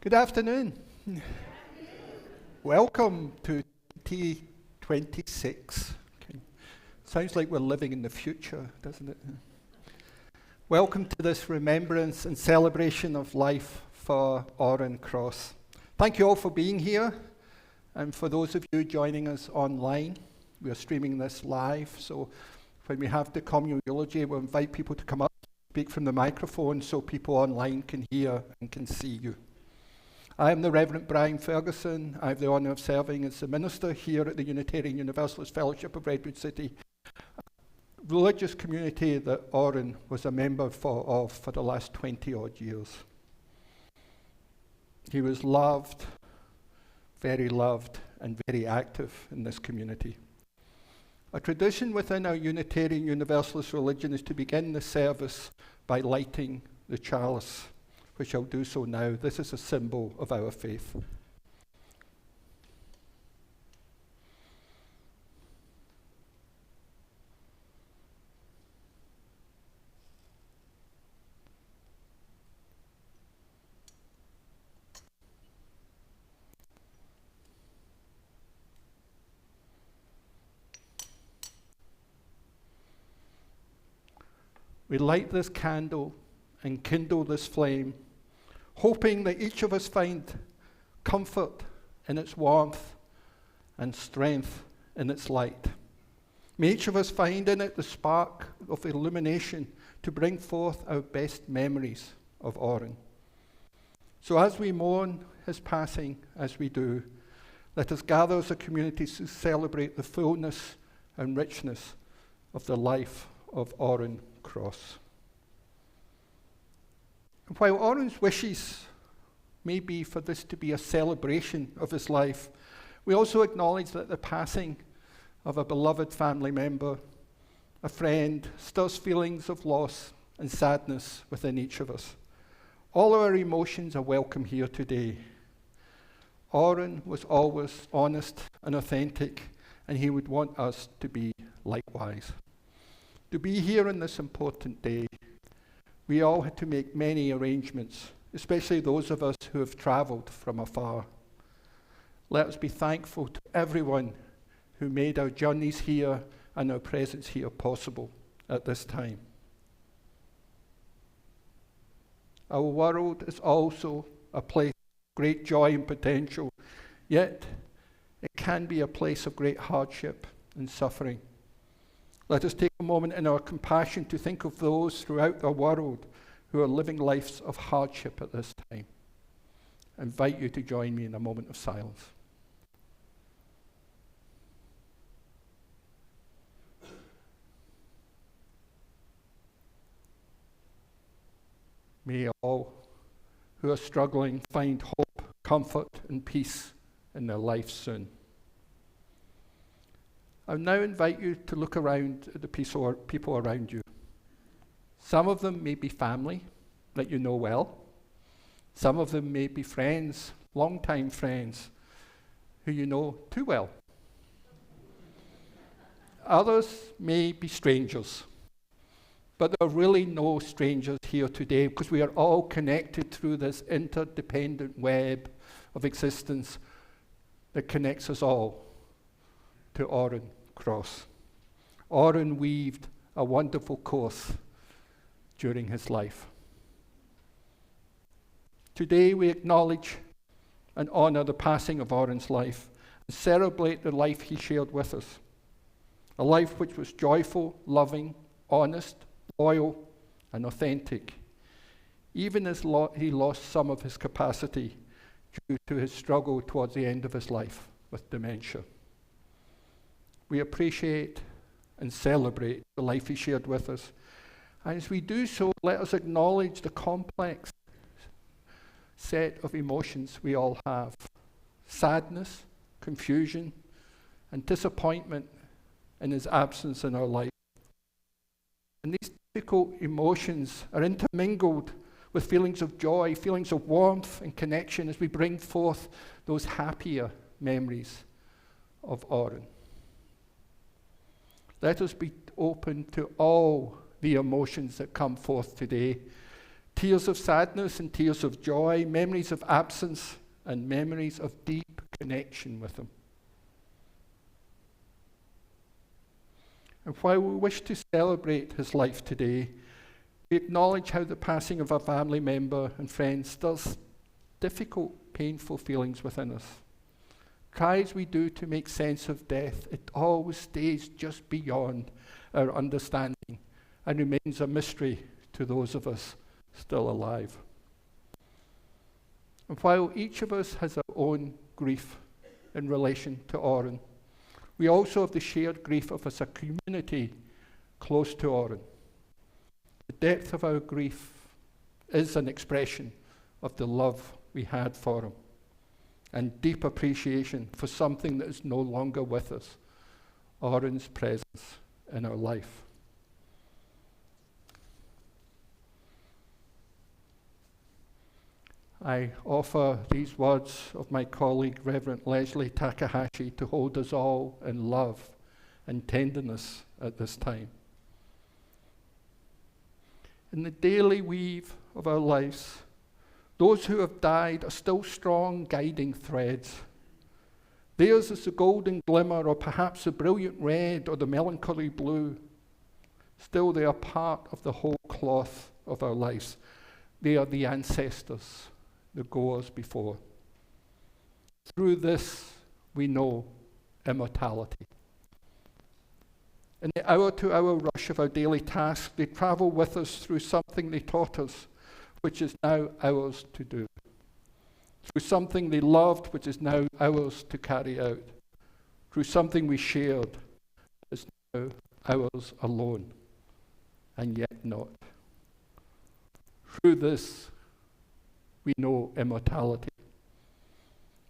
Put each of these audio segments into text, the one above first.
Good afternoon. Welcome to T26. Okay. Sounds like we're living in the future, doesn't it? Welcome to this remembrance and celebration of life for Orrin Cross. Thank you all for being here, and for those of you joining us online, we are streaming this live, so when we have the communal eulogy, we'll invite people to come up, speak from the microphone so people online can hear and can see you. I am the Reverend Brian Ferguson. I have the honour of serving as the minister here at the Unitarian Universalist Fellowship of Redwood City, a religious community that Orrin was a member for the last 20 odd years. He was loved, and very active in this community. A tradition within our Unitarian Universalist religion is to begin the service by lighting the chalice, which I'll do so now. This is a symbol of our faith. We light this candle and kindle this flame, hoping that each of us find comfort in its warmth and strength in its light. May each of us find in it the spark of illumination to bring forth our best memories of Orrin. So as we mourn his passing, as we do, let us gather as a community to celebrate the fullness and richness of the life of Orrin Cross. While Orrin's wishes may be for this to be a celebration of his life, we also acknowledge that the passing of a beloved family member, a friend, stirs feelings of loss and sadness within each of us. All our emotions are welcome here today. Orrin was always honest and authentic, and he would want us to be likewise. To be here on this important day, we all had to make many arrangements, especially those of us who have travelled from afar. Let us be thankful to everyone who made our journeys here and our presence here possible at this time. Our world is also a place of great joy and potential, yet it can be a place of great hardship and suffering. Let us take a moment in our compassion to think of those throughout the world who are living lives of hardship at this time. I invite you to join me in a moment of silence. May all who are struggling find hope, comfort, and peace in their life soon. I'll now invite you to look around at the people around you. Some of them may be family that you know well. Some of them may be friends, long-time friends, who you know too well. Others may be strangers, but there are really no strangers here today because we are all connected through this interdependent web of existence that connects us all to Orrin Cross. Orrin weaved a wonderful course during his life. Today we acknowledge and honour the passing of Orrin's life and celebrate the life he shared with us. A life which was joyful, loving, honest, loyal, and authentic, even as he lost some of his capacity due to his struggle towards the end of his life with dementia. We appreciate and celebrate the life he shared with us. And as we do so, let us acknowledge the complex set of emotions we all have. Sadness, confusion, and disappointment in his absence in our life. And these difficult emotions are intermingled with feelings of joy, feelings of warmth and connection as we bring forth those happier memories of Orrin. Let us be open to all the emotions that come forth today, Tears of sadness and tears of joy, memories of absence and memories of deep connection with him. And while we wish to celebrate his life today, we acknowledge how the passing of a family member and friend stirs difficult, painful feelings within us. Try as we do to make sense of death, it always stays just beyond our understanding and remains a mystery to those of us still alive. And while each of us has our own grief in relation to Orrin, we also have the shared grief of us, a community close to Orrin. The depth of our grief is an expression of the love we had for him and deep appreciation for something that is no longer with us, Orrin's presence in our life. I offer these words of my colleague, Reverend Leslie Takahashi, to hold us all in love and tenderness at this time. In the daily weave of our lives, those who have died are still strong guiding threads. Theirs is the golden glimmer, or perhaps the brilliant red, or the melancholy blue. Still, they are part of the whole cloth of our lives. They are the ancestors, the goers before. Through this, we know immortality. In the hour-to-hour rush of our daily tasks, they travel with us through something they taught us, which is now ours to do. Through something they loved, which is now ours to carry out. Through something we shared, is now ours alone, and yet not. Through this, we know immortality.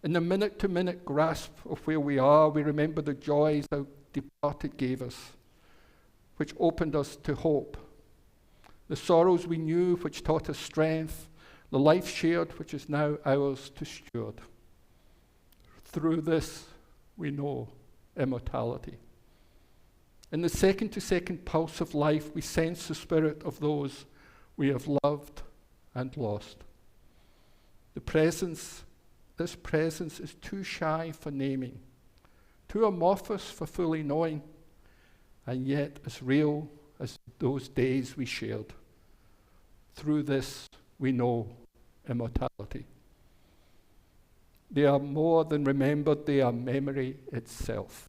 In the minute-to-minute grasp of where we are, we remember the joys our departed gave us, which opened us to hope. The sorrows we knew, which taught us strength. The life shared, which is now ours to steward. Through this, we know immortality. In the second-to-second pulse of life, we sense the spirit of those we have loved and lost. This presence is too shy for naming, too amorphous for fully knowing, and yet as real as those days we shared. Through this, we know immortality. They are more than remembered, they are memory itself.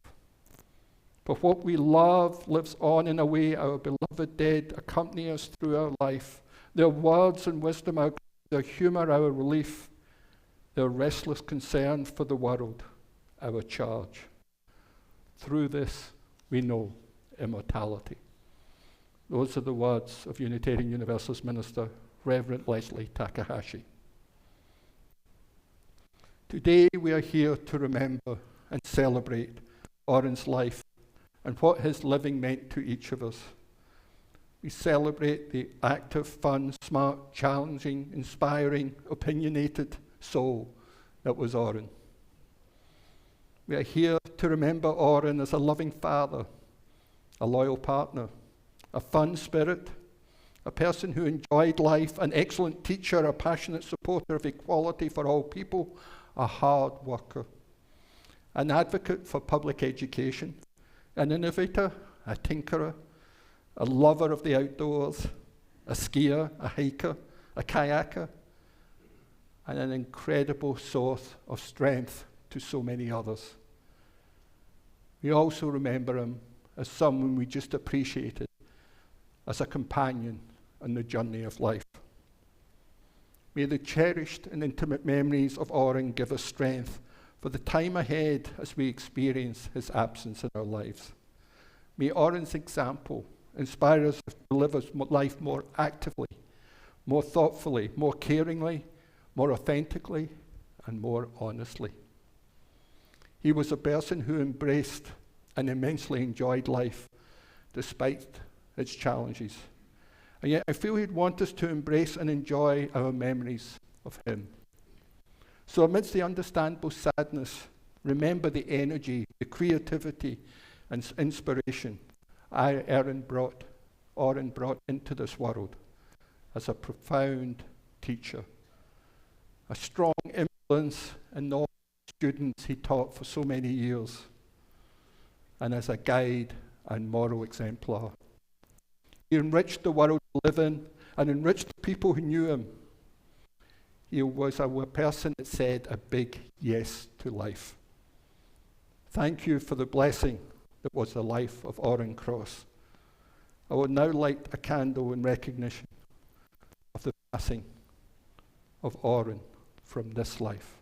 For what we love lives on in a way our beloved dead accompany us through our life. Their words and wisdom, their humor, our relief, their restless concern for the world, our charge. Through this, we know immortality. Those are the words of Unitarian Universalist minister, Reverend Leslie Takahashi. Today, we are here to remember and celebrate Orrin's life and what his living meant to each of us. We celebrate the active, fun, smart, challenging, inspiring, opinionated soul that was Orrin. We are here to remember Orrin as a loving father, a loyal partner, a fun spirit, a person who enjoyed life, an excellent teacher, a passionate supporter of equality for all people, a hard worker, an advocate for public education, an innovator, a tinkerer, a lover of the outdoors, a skier, a hiker, a kayaker, and an incredible source of strength to so many others. We also remember him as someone we just appreciated, as a companion on the journey of life. May the cherished and intimate memories of Orrin give us strength for the time ahead as we experience his absence in our lives. May Orrin's example inspire us to live his life more actively, more thoughtfully, more caringly, more authentically, and more honestly. He was a person who embraced and immensely enjoyed life despite its challenges. And yet I feel he'd want us to embrace and enjoy our memories of him. So amidst the understandable sadness, remember the energy, the creativity, and inspiration Orrin brought into this world as a profound teacher, a strong influence in the students he taught for so many years, and as a guide and moral exemplar. He enriched the world to live in and enriched the people who knew him. He was a person that said a big yes to life. Thank you for the blessing that was the life of Orrin Cross. I would now light a candle in recognition of the passing of Orrin from this life.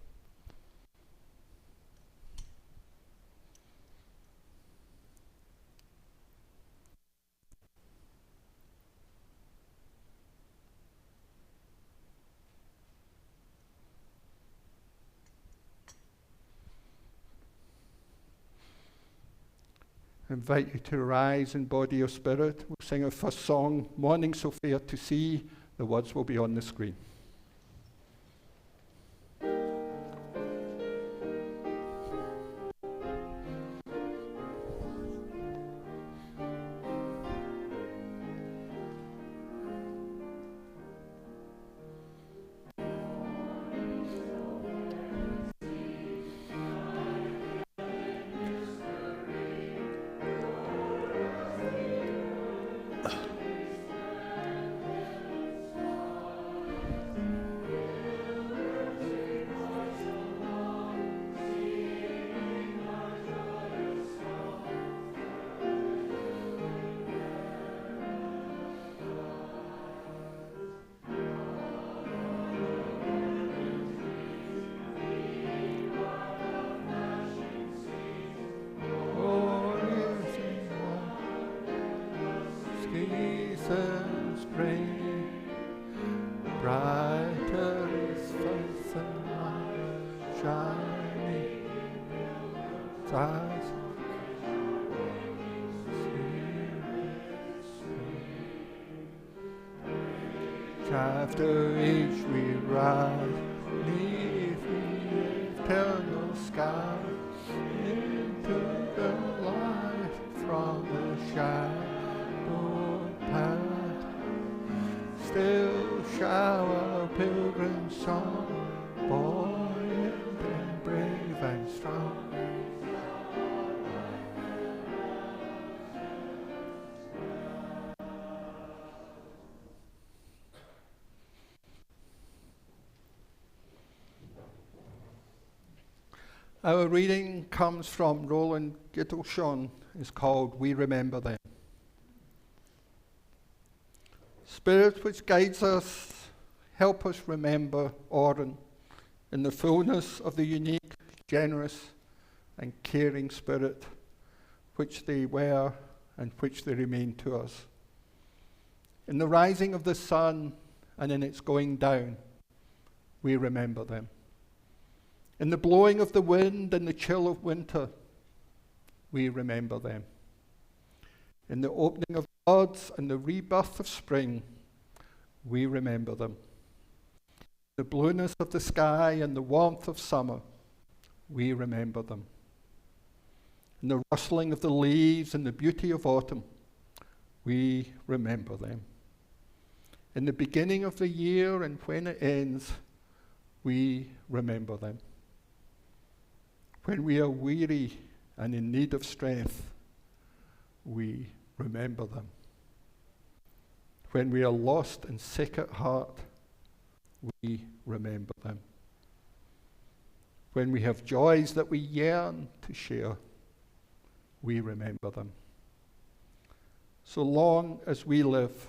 I invite you to rise in body or spirit. We'll sing our first song, Morning So Fair to See. The words will be on the screen. After each we rise, beneath the eternal sky, into the light from the shadow path. Still shower pilgrim song, buoyant and brave and strong. Our reading comes from Roland Gittelshawn. It's called We Remember Them. Spirit which guides us, help us remember Orrin in the fullness of the unique, generous, and caring spirit which they were and which they remain to us. In the rising of the sun and in its going down, we remember them. In the blowing of the wind and the chill of winter, we remember them. In the opening of buds and the rebirth of spring, we remember them. The blueness of the sky and the warmth of summer, we remember them. In the rustling of the leaves and the beauty of autumn, we remember them. In the beginning of the year and when it ends, we remember them. When we are weary and in need of strength, we remember them. When we are lost and sick at heart, we remember them. When we have joys that we yearn to share, we remember them. So long as we live,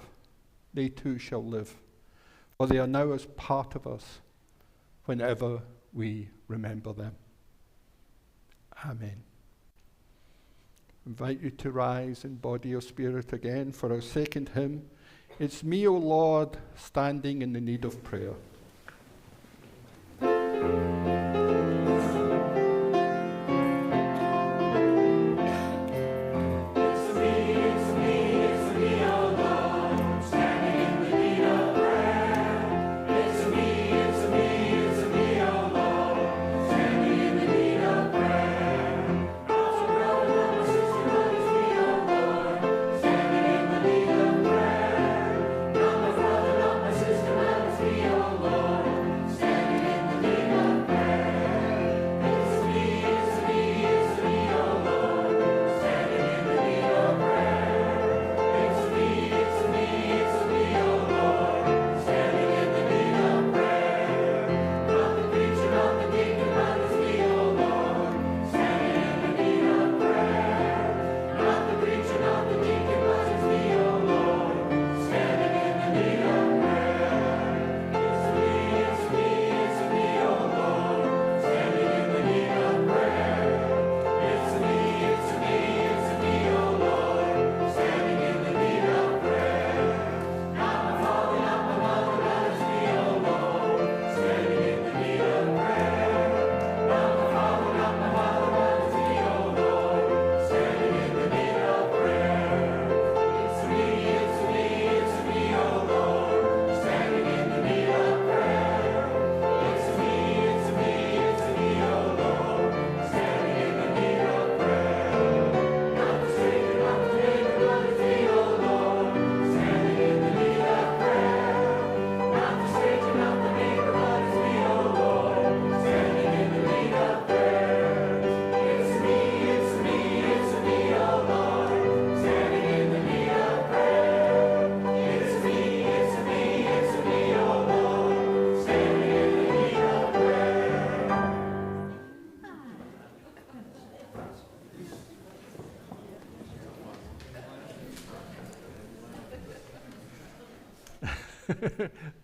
they too shall live, for they are now as part of us whenever we remember them. Amen. I invite you to rise in body or spirit again for our second hymn. It's Me, O Lord, standing in the need of prayer. Standing in the need of prayer.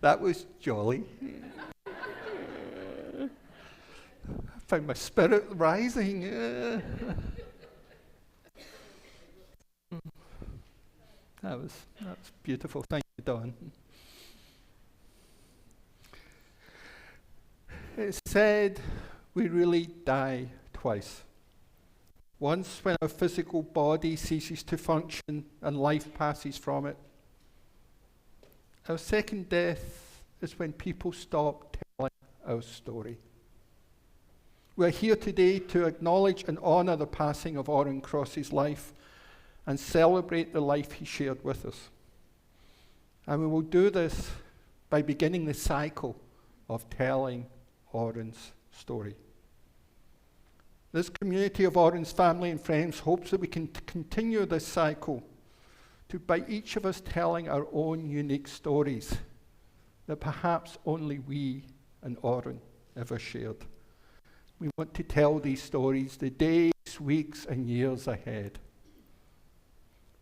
That was jolly. I found my spirit rising. That's beautiful. Thank you, Don. It's said we really die twice. Once when our physical body ceases to function and life passes from it. Our second death is when people stop telling our story. We're here today to acknowledge and honour the passing of Orrin Cross's life and celebrate the life he shared with us. And we will do this by beginning the cycle of telling Orrin's story. This community of Orrin's family and friends hopes that we can continue this cycle by each of us telling our own unique stories that perhaps only we and Orrin ever shared. We want to tell these stories the days, weeks, and years ahead.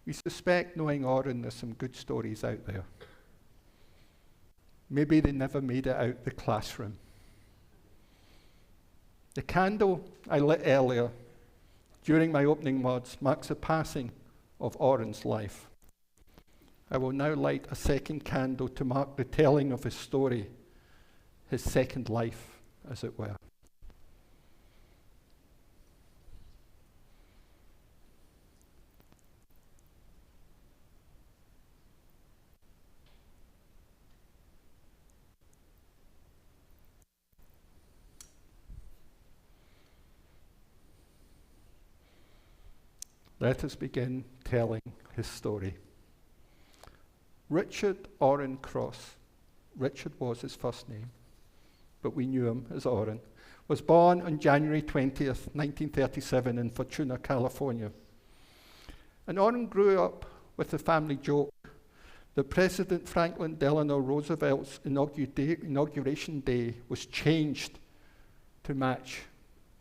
We suspect, knowing Orrin, there's some good stories out there. Maybe they never made it out the classroom. The candle I lit earlier during my opening words marks the passing of Orrin's life. I will now light a second candle to mark the telling of his story, his second life, as it were. Let us begin telling his story. Richard Orrin Cross, Richard was his first name, but we knew him as Orrin, was born on January 20th, 1937 in Fortuna, California. And Orrin grew up with the family joke that President Franklin Delano Roosevelt's inauguration day was changed to match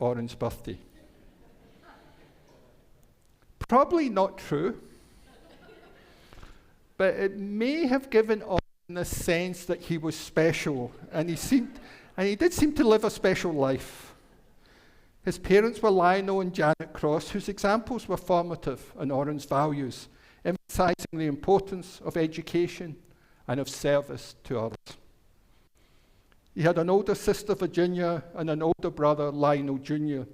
Orrin's birthday. Probably not true, but it may have given Orrin the sense that he was special, and he did seem to live a special life. His parents were Lionel and Janet Cross, whose examples were formative in Orrin's values, emphasizing the importance of education and of service to others. He had an older sister, Virginia, and an older brother, Lionel Jr.,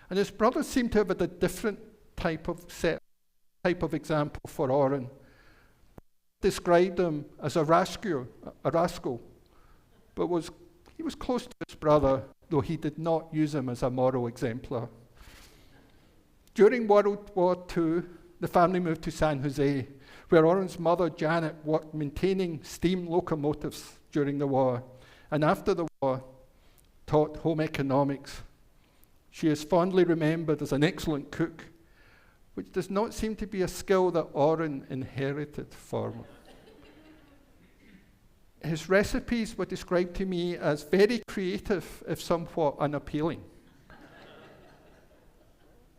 and his brothers seemed to have had a different type of example for Orrin. Described him as a rascal, but he was close to his brother, though he did not use him as a moral exemplar. During World War II, the family moved to San Jose, where Orrin's mother, Janet, worked maintaining steam locomotives during the war, and after the war, taught home economics. She is fondly remembered as an excellent cook, which does not seem to be a skill that Orrin inherited from her. His recipes were described to me as very creative, if somewhat unappealing.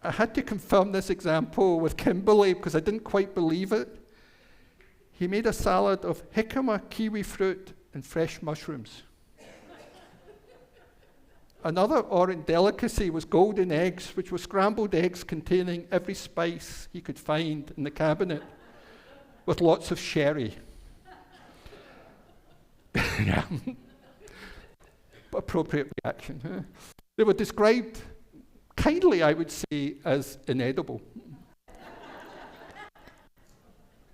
I had to confirm this example with Kimberly because I didn't quite believe it. He made a salad of jicama, kiwi fruit, and fresh mushrooms. Another Orrin delicacy was golden eggs, which were scrambled eggs containing every spice he could find in the cabinet, with lots of sherry. Yeah. Appropriate reaction. Huh? They were described kindly, I would say, as inedible.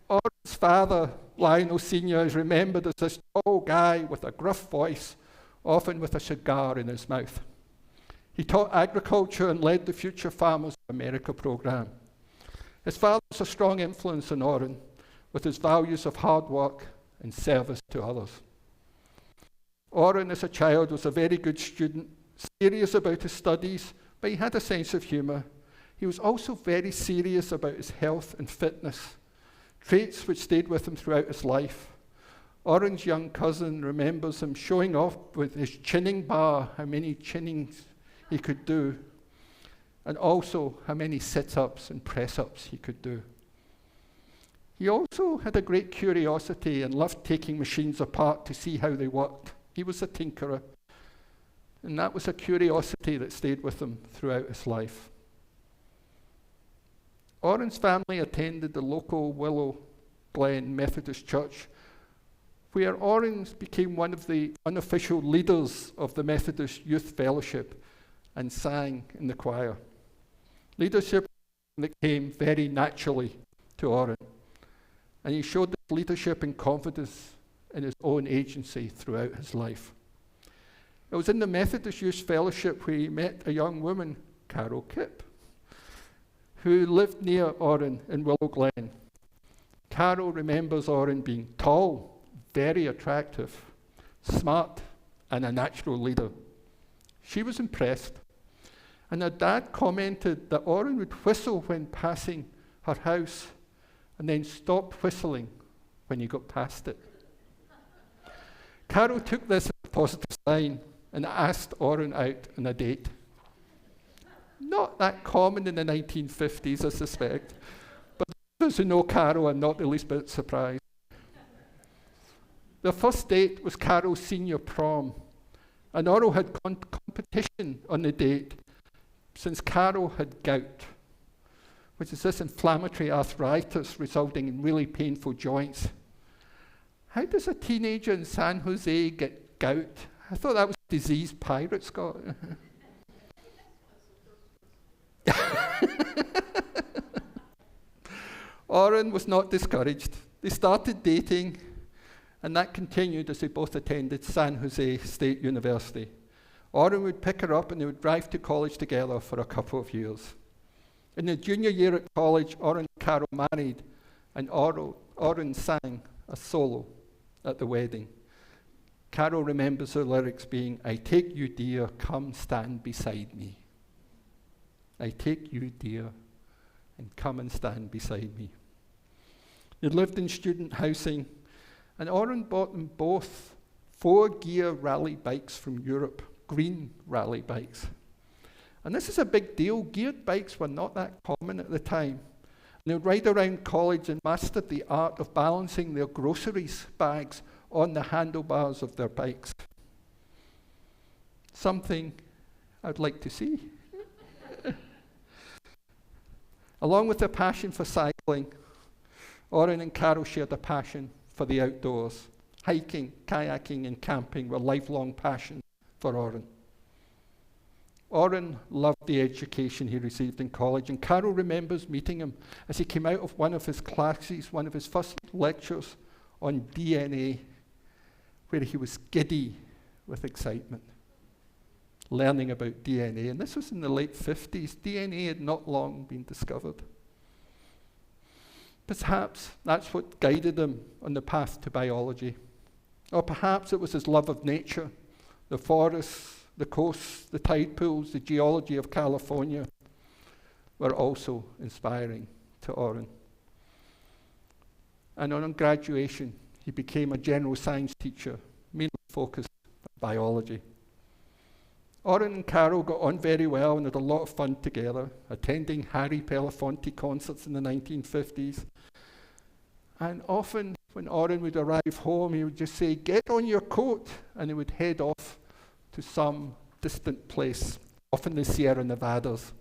Orrin's father, Lionel Sr., is remembered as this tall guy with a gruff voice, often with a cigar in his mouth. He taught agriculture and led the Future Farmers of America program. His father was a strong influence on Orrin, with his values of hard work and service to others. Orrin, as a child, was a very good student, serious about his studies, but he had a sense of humour. He was also very serious about his health and fitness, traits which stayed with him throughout his life. Orrin's young cousin remembers him showing off with his chinning bar, how many chinnings he could do, and also how many sit-ups and press-ups he could do. He also had a great curiosity and loved taking machines apart to see how they worked. He was a tinkerer, and that was a curiosity that stayed with him throughout his life. Orrin's family attended the local Willow Glen Methodist Church, where Orrin became one of the unofficial leaders of the Methodist Youth Fellowship and sang in the choir. Leadership that came very naturally to Orrin, and he showed this leadership and confidence in his own agency throughout his life. It was in the Methodist Youth Fellowship where he met a young woman, Carol Kipp, who lived near Orrin in Willow Glen. Carol remembers Orrin being tall, very attractive, smart, and a natural leader. She was impressed, and her dad commented that Orrin would whistle when passing her house and then stop whistling when he got past it. Carol took this as a positive sign and asked Orrin out on a date. Not that common in the 1950s, I suspect, but those who know Carol are not the least bit surprised. Their first date was Carol's senior prom, and Orrin had competition on the date since Carol had gout, which is this inflammatory arthritis resulting in really painful joints. How does a teenager in San Jose get gout? I thought that was a disease pirates got. Orrin was not discouraged. They started dating, and that continued as they both attended San Jose State University. Orrin would pick her up and they would drive to college together for a couple of years. In the junior year at college, Orrin and Carol married, and Orrin sang a solo at the wedding. Carol remembers her lyrics being, "I take you, dear, come stand beside me. I take you, dear, and come and stand beside me." They lived in student housing, and Orrin bought them both 4-gear rally bikes from Europe, green rally bikes. And this is a big deal. Geared bikes were not that common at the time. And they would ride around college and mastered the art of balancing their groceries bags on the handlebars of their bikes. Something I'd like to see. Along with their passion for cycling, Orrin and Carol shared a passion for the outdoors. Hiking, kayaking, and camping were lifelong passions for Orrin. Orrin loved the education he received in college, and Carol remembers meeting him as he came out of one of his classes, one of his first lectures on DNA, where he was giddy with excitement, learning about DNA. And this was in the late 50s. DNA had not long been discovered. Perhaps that's what guided him on the path to biology. Or perhaps it was his love of nature, the forests, the coasts, the tide pools, the geology of California were also inspiring to Orrin. And on graduation, he became a general science teacher, mainly focused on biology. Orrin and Carol got on very well and had a lot of fun together, attending Harry Belafonte concerts in the 1950s. And often when Orrin would arrive home, he would just say, "Get on your coat," and he would head off to some distant place, often the Sierra Nevadas.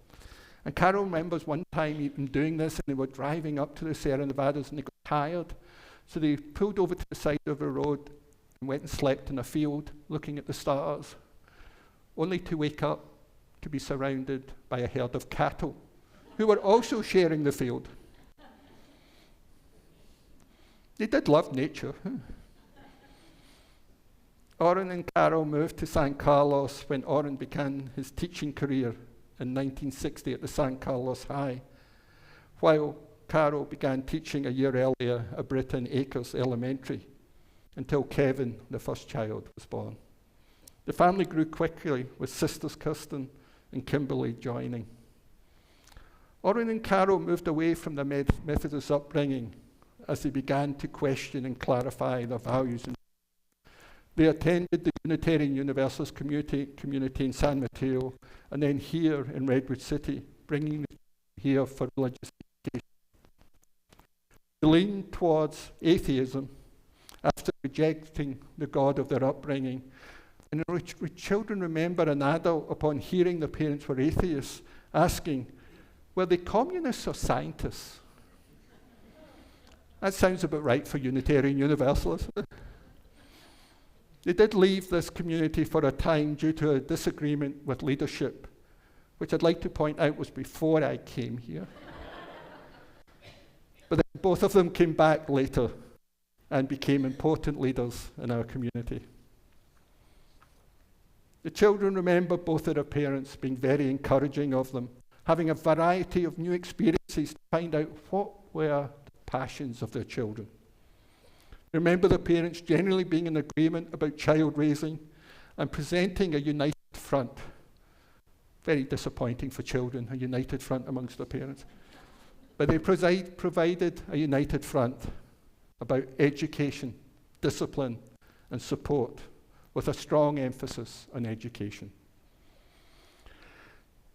And Carol remembers one time even doing this, and they were driving up to the Sierra Nevadas and they got tired. So they pulled over to the side of the road and went and slept in a field looking at the stars, only to wake up to be surrounded by a herd of cattle who were also sharing the field. They did love nature. Orrin and Carol moved to San Carlos when Orrin began his teaching career in 1960 at the San Carlos High, while Carol began teaching a year earlier at Britton Acres Elementary, until Kevin, the first child, was born. The family grew quickly, with sisters Kirsten and Kimberly joining. Orrin and Carol moved away from their Methodist upbringing as they began to question and clarify their values. They attended the Unitarian Universalist community in San Mateo, and then here in Redwood City, bringing them here for religious education. They leaned towards atheism after rejecting the God of their upbringing. And children remember an adult, upon hearing their parents were atheists, asking, were they communists or scientists? That sounds about right for Unitarian Universalists. They did leave this community for a time due to a disagreement with leadership, which I'd like to point out was before I came here. But then both of them came back later and became important leaders in our community. The children remember both of their parents being very encouraging of them, having a variety of new experiences to find out what were the passions of their children. Remember their parents generally being in agreement about child raising and presenting a united front. Very disappointing for children, a united front amongst their parents. But they provided a united front about education, discipline, and support, with a strong emphasis on education.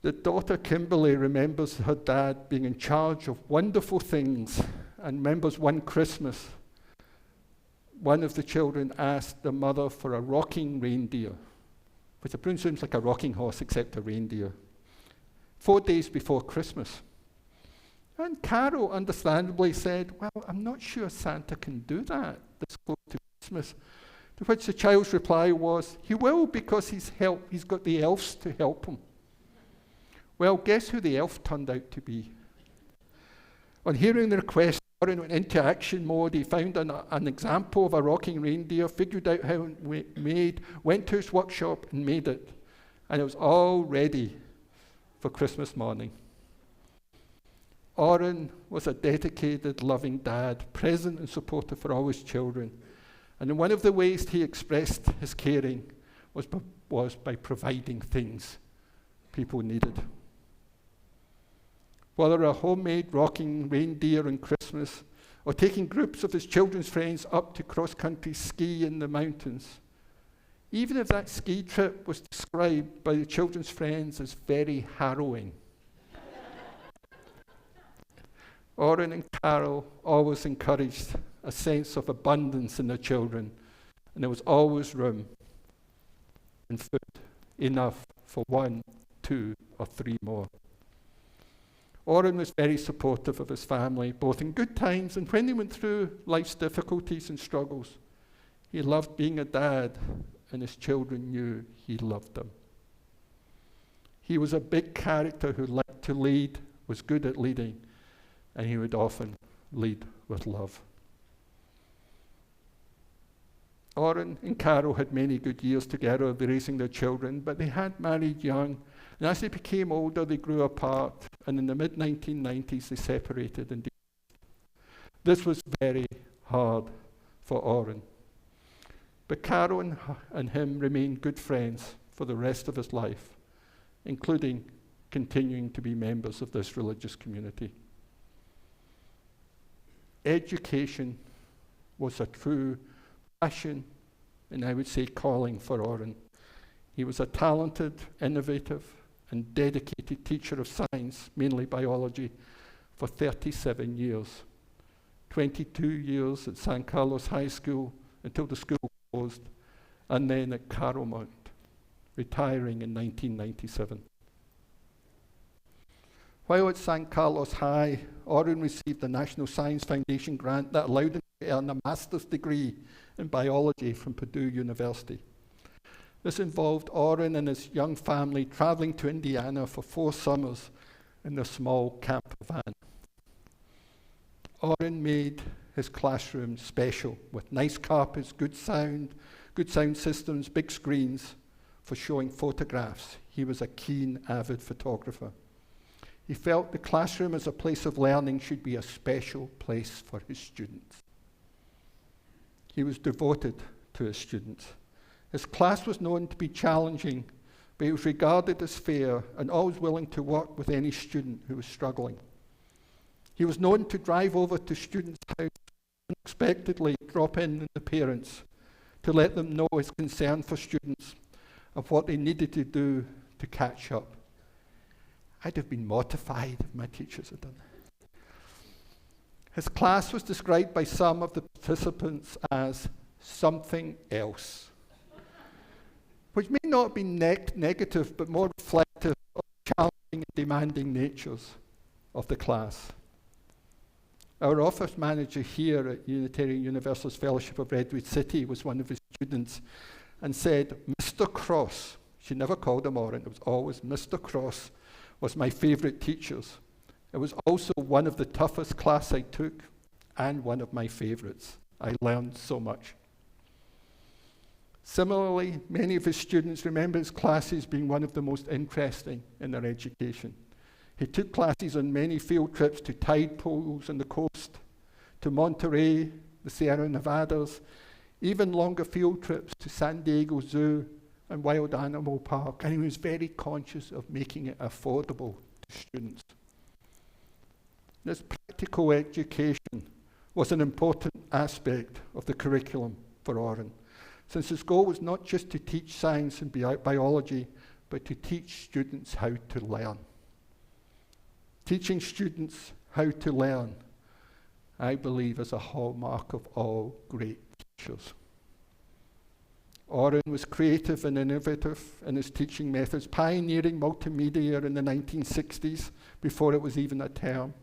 The daughter Kimberly remembers her dad being in charge of wonderful things, and remembers one Christmas, one of the children asked the mother for a rocking reindeer, which I presume is like a rocking horse except a reindeer, 4 days before Christmas. And Carol understandably said, well, I'm not sure Santa can do that this close to Christmas. To which the child's reply was, he will, because he's got the elves to help him. Well, guess who the elf turned out to be? On hearing the request, Orrin went into action mode. He found an example of a rocking reindeer, figured out how it made, went to his workshop and made it. And it was all ready for Christmas morning. Orrin was a dedicated, loving dad, present and supportive for all his children. And one of the ways he expressed his caring was by providing things people needed. Whether a homemade rocking reindeer on Christmas, or taking groups of his children's friends up to cross-country ski in the mountains, even if that ski trip was described by the children's friends as very harrowing, Orrin and Carol always encouraged a sense of abundance in their children, and there was always room and food enough for 1, 2, or 3 more. Orrin was very supportive of his family, both in good times and when they went through life's difficulties and struggles. He loved being a dad, and his children knew he loved them. He was a big character who liked to lead, was good at leading, and he would often lead with love. Orrin and Carol had many good years together raising their children, but they had married young, and as they became older, they grew apart, and in the mid-1990s, they separated and divorced. This was very hard for Orrin. But Carol and him remained good friends for the rest of his life, including continuing to be members of this religious community. Education was a true passion, and I would say calling for Orrin. He was a talented, innovative, and dedicated teacher of science, mainly biology, for 37 years. 22 years at San Carlos High School until the school closed, and then at Caromount, retiring in 1997. While at San Carlos High, Orrin received the National Science Foundation grant that allowed him to earn a master's degree in biology from Purdue University. This involved Orrin and his young family traveling to Indiana for 4 summers in their small camper van. Orrin made his classroom special with nice carpets, good sound systems, big screens for showing photographs. He was a keen, avid photographer. He felt the classroom as a place of learning should be a special place for his students. He was devoted to his students. His class was known to be challenging, but he was regarded as fair and always willing to work with any student who was struggling. He was known to drive over to students' houses unexpectedly, drop in the parents, to let them know his concern for students of what they needed to do to catch up. I'd have been mortified if my teachers had done that. His class was described by some of the participants as something else, which may not be negative, but more reflective of the challenging and demanding natures of the class. Our office manager here at Unitarian Universalist Fellowship of Redwood City was one of his students and said, Mr. Cross, she never called him Orrin, it was always Mr. Cross, was my favourite teachers. It was also one of the toughest class I took and one of my favourites. I learned so much. Similarly, many of his students remember his classes being one of the most interesting in their education. He took classes on many field trips to tide pools on the coast, to Monterey, the Sierra Nevadas, even longer field trips to San Diego Zoo and Wild Animal Park, and he was very conscious of making it affordable to students. This practical education was an important aspect of the curriculum for Orrin, since his goal was not just to teach science and biology, but to teach students how to learn. Teaching students how to learn, I believe, is a hallmark of all great teachers. Orrin was creative and innovative in his teaching methods, pioneering multimedia in the 1960s before it was even a term,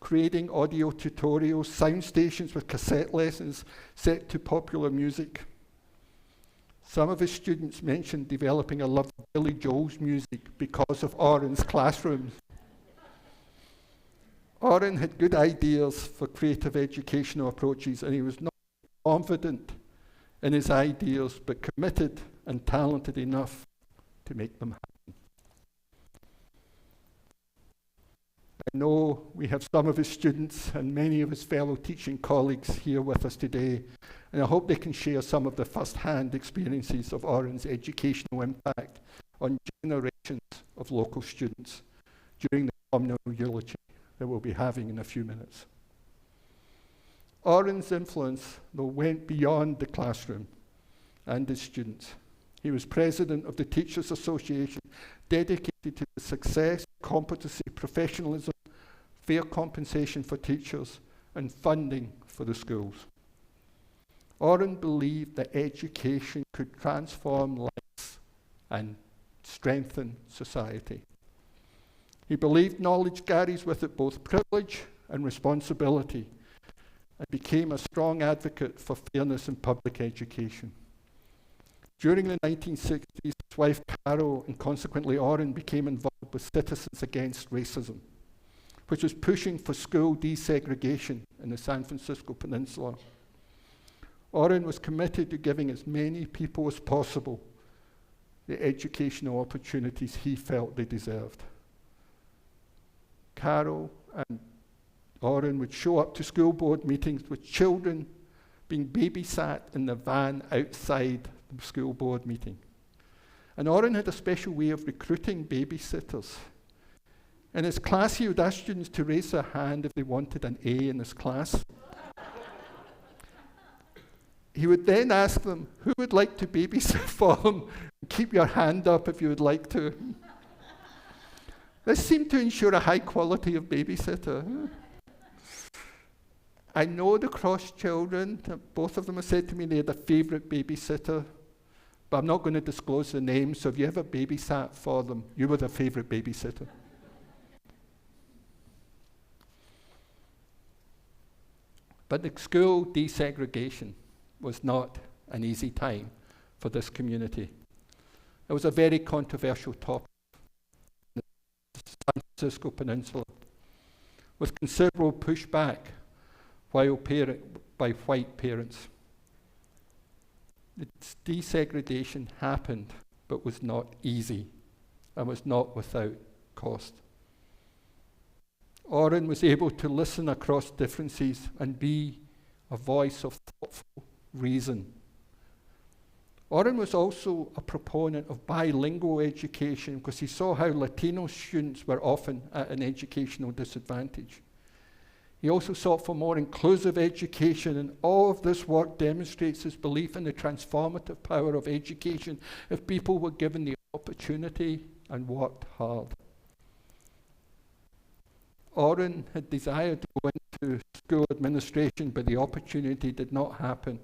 creating audio tutorials, sound stations with cassette lessons set to popular music. Some of his students mentioned developing a love of Billy Joel's music because of Orrin's classrooms. Orrin had good ideas for creative educational approaches, and he was not confident in his ideas, but committed and talented enough to make them happen. I know we have some of his students and many of his fellow teaching colleagues here with us today, and I hope they can share some of the first-hand experiences of Orrin's educational impact on generations of local students during the communal eulogy that we'll be having in a few minutes. Orrin's influence, though, went beyond the classroom and his students. He was president of the Teachers Association, dedicated to the success, competency, professionalism, fair compensation for teachers, and funding for the schools. Orrin believed that education could transform lives and strengthen society. He believed knowledge carries with it both privilege and responsibility, and became a strong advocate for fairness in public education. During the 1960s, his wife Carol, and consequently Orrin, became involved with Citizens Against Racism, which was pushing for school desegregation in the San Francisco Peninsula. Orrin was committed to giving as many people as possible the educational opportunities he felt they deserved. Carol and Orrin would show up to school board meetings with children being babysat in the van outside the school board meeting. And Orrin had a special way of recruiting babysitters. In his class, he would ask students to raise their hand if they wanted an A in his class. He would then ask them, who would like to babysit for him? Keep your hand up if you would like to. This seemed to ensure a high quality of babysitter. I know the Cross children, both of them have said to me they had a favourite babysitter, but I'm not going to disclose the name, so if you ever babysat for them, you were their favourite babysitter. But the school desegregation was not an easy time for this community. It was a very controversial topic in the San Francisco Peninsula, with considerable pushback by white parents. Its desegregation happened, but was not easy, and was not without cost. Orrin was able to listen across differences and be a voice of thoughtful reason. Orrin was also a proponent of bilingual education because he saw how Latino students were often at an educational disadvantage. He also sought for more inclusive education, and all of this work demonstrates his belief in the transformative power of education if people were given the opportunity and worked hard. Orrin had desired to go into school administration, but the opportunity did not happen.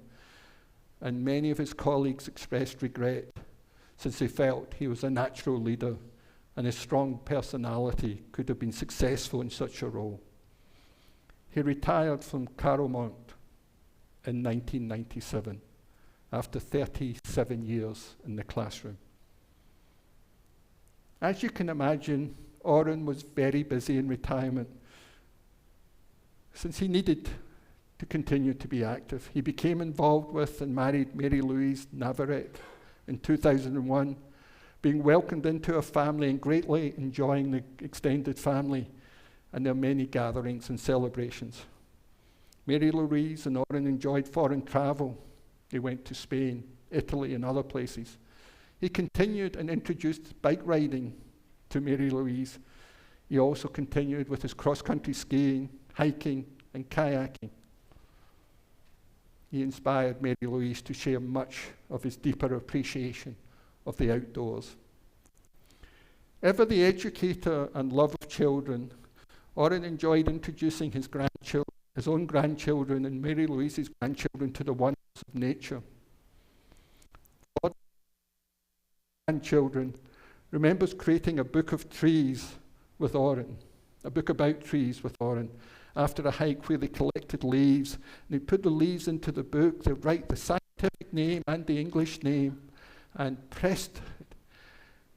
And many of his colleagues expressed regret, since they felt he was a natural leader and his strong personality could have been successful in such a role. He retired from Caromont in 1997 after 37 years in the classroom. As you can imagine, Orrin was very busy in retirement. Since he needed to continue to be active, he became involved with and married Mary Louise Navarrete in 2001, being welcomed into a family and greatly enjoying the extended family and their many gatherings and celebrations. Mary Louise and Orrin enjoyed foreign travel. They went to Spain, Italy, and other places. He continued and introduced bike riding to Mary Louise. He also continued with his cross-country skiing, hiking, and kayaking. He inspired Mary Louise to share much of his deeper appreciation of the outdoors. Ever the educator and love of children, Orrin enjoyed introducing his own grandchildren and Mary Louise's grandchildren to the wonders of nature. Grandchildren remembers creating a book of trees with Orrin, a book about trees with Orrin, after a hike where they collected leaves. And they put the leaves into the book, they write the scientific name and the English name, and pressed it.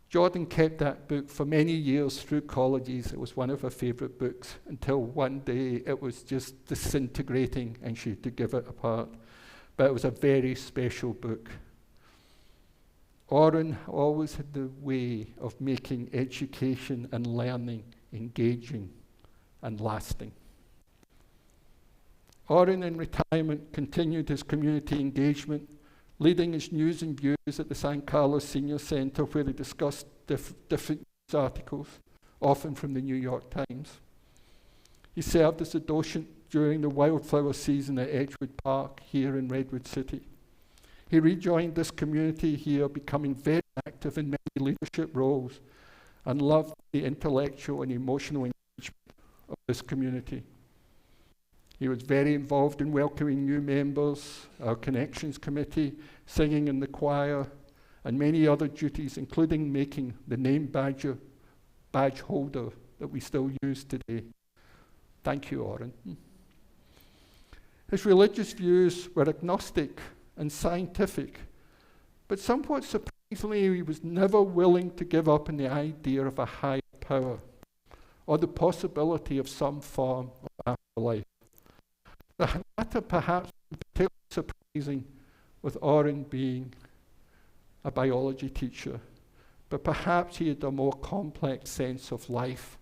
Jordan kept that book for many years through colleges. It was one of her favourite books, until one day it was just disintegrating and she had to give it apart. But it was a very special book. Orrin always had the way of making education and learning engaging and lasting. Orrin, in retirement, continued his community engagement, leading his news and views at the San Carlos Senior Center, where he discussed different news articles, often from the New York Times. He served as a docent during the wildflower season at Edgewood Park here in Redwood City. He rejoined this community here, becoming very active in many leadership roles, and loved the intellectual and emotional engagement of this community. He was very involved in welcoming new members, our Connections Committee, singing in the choir, and many other duties, including making the name badge holder that we still use today. Thank you, Orrin. His religious views were agnostic and scientific, but somewhat surprisingly, he was never willing to give up on the idea of a higher power or the possibility of some form of afterlife. The latter perhaps particularly surprising with Orrin being a biology teacher, but perhaps he had a more complex sense of life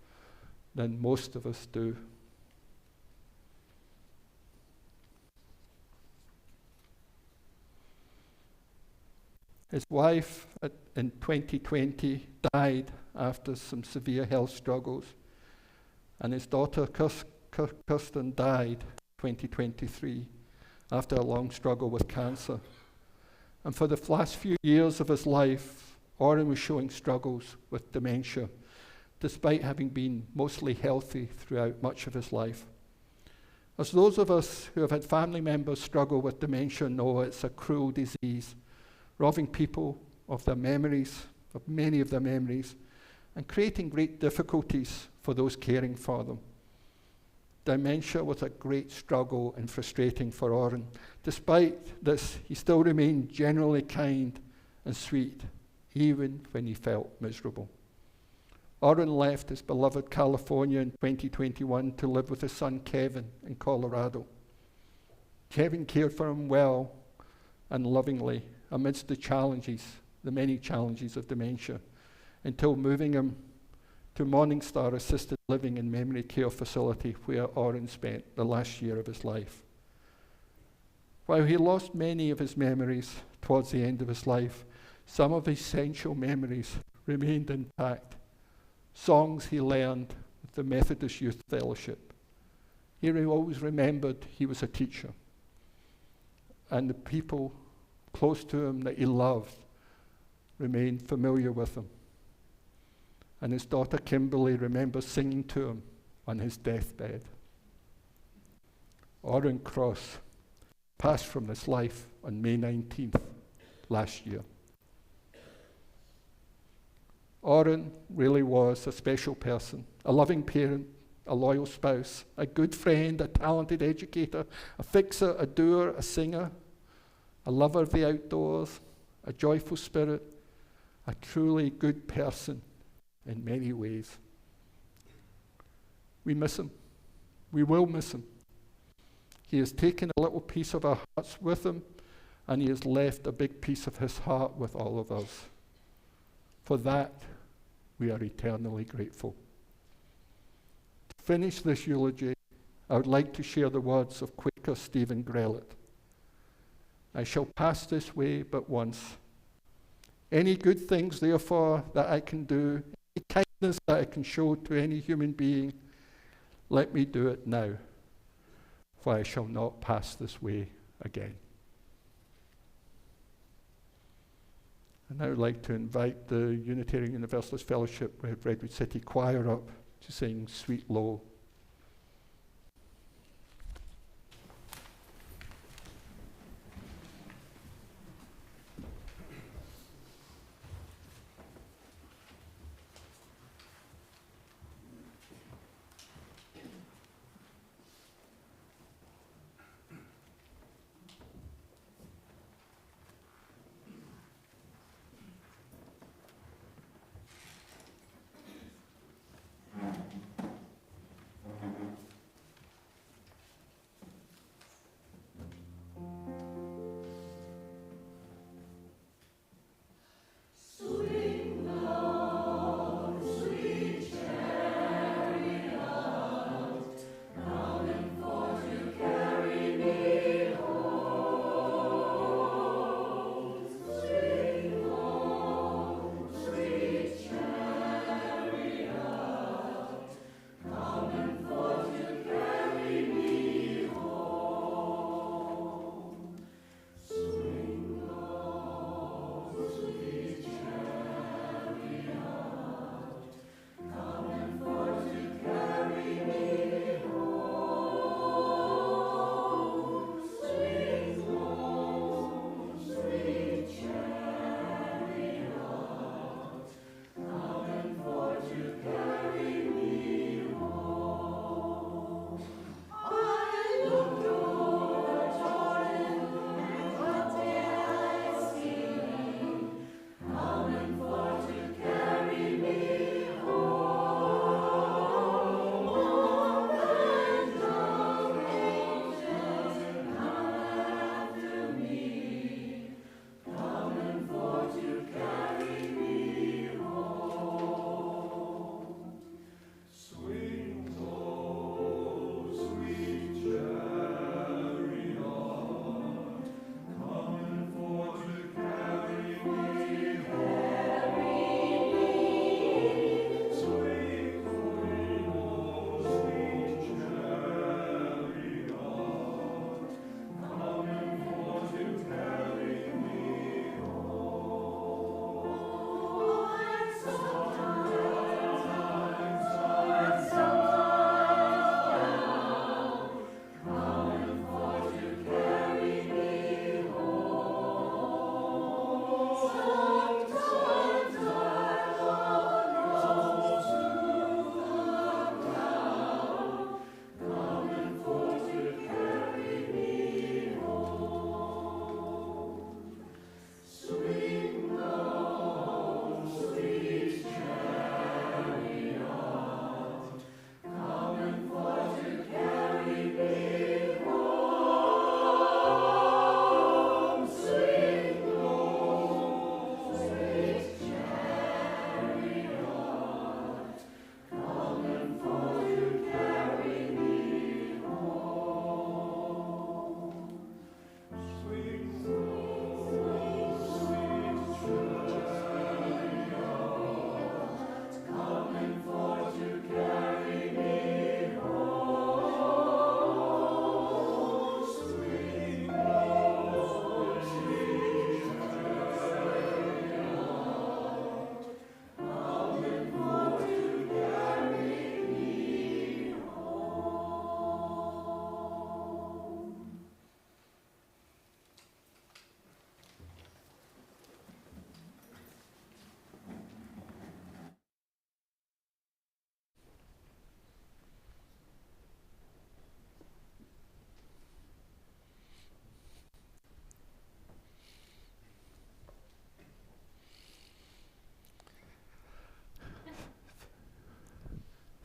than most of us do. His wife in 2020 died after some severe health struggles, and his daughter Kirsten died 2023 after a long struggle with cancer. And for the last few years of his life, Orrin was showing struggles with dementia, despite having been mostly healthy throughout much of his life. As those of us who have had family members struggle with dementia know, it's a cruel disease, robbing people of their memories, of many of their memories, and creating great difficulties for those caring for them. Dementia was a great struggle and frustrating for Orrin. Despite this, he still remained generally kind and sweet, even when he felt miserable. Orrin left his beloved California in 2021 to live with his son Kevin in Colorado. Kevin cared for him well and lovingly amidst the many challenges of dementia, until moving him to Morningstar Assisted Living and Memory Care Facility, where Orrin spent the last year of his life. While he lost many of his memories towards the end of his life, some of his essential memories remained intact. Songs he learned with the Methodist Youth Fellowship. He always remembered he was a teacher, and the people close to him that he loved remained familiar with him. And his daughter Kimberly remembers singing to him on his deathbed. Orrin Cross, passed from this life on May 19th last year. Orrin really was a special person, a loving parent, a loyal spouse, a good friend, a talented educator, a fixer, a doer, a singer, a lover of the outdoors, a joyful spirit, a truly good person in many ways. We miss him. We will miss him. He has taken a little piece of our hearts with him, and he has left a big piece of his heart with all of us. For that, we are eternally grateful. To finish this eulogy, I would like to share the words of Quaker Stephen Grellett. I shall pass this way but once. Any good things, therefore, that I can do, any kindness that I can show to any human being, let me do it now, for I shall not pass this way again. I'd now like to invite the Unitarian Universalist Fellowship with Redwood City Choir up to sing Sweet Low.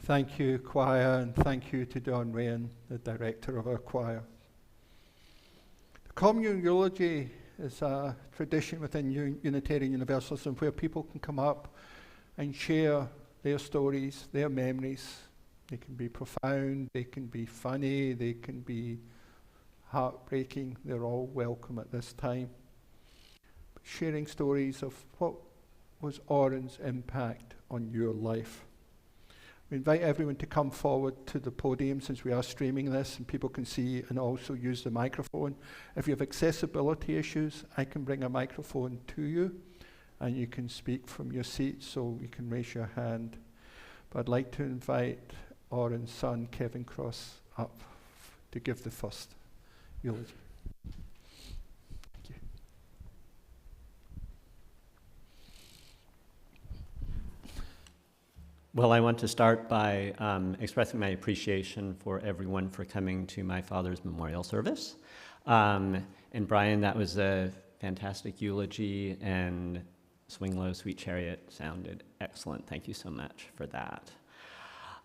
Thank you, choir, and thank you to Don Rayan, the director of our choir. The communal eulogy is a tradition within Unitarian Universalism where people can come up and share their stories, their memories. They can be profound, they can be funny, they can be heartbreaking. They're all welcome at this time. But sharing stories of what was Orrin's impact on your life. We invite everyone to come forward to the podium since we are streaming this and people can see and also use the microphone. If you have accessibility issues, I can bring a microphone to you and you can speak from your seat, so you can raise your hand. But I'd like to invite Orrin's son, Kevin Cross, up to give the first eulogy. Thank you. Well, I want to start by expressing my appreciation for everyone for coming to my father's memorial service. And Brian, that was a fantastic eulogy, and Swing Low, Sweet Chariot sounded excellent. Thank you so much for that.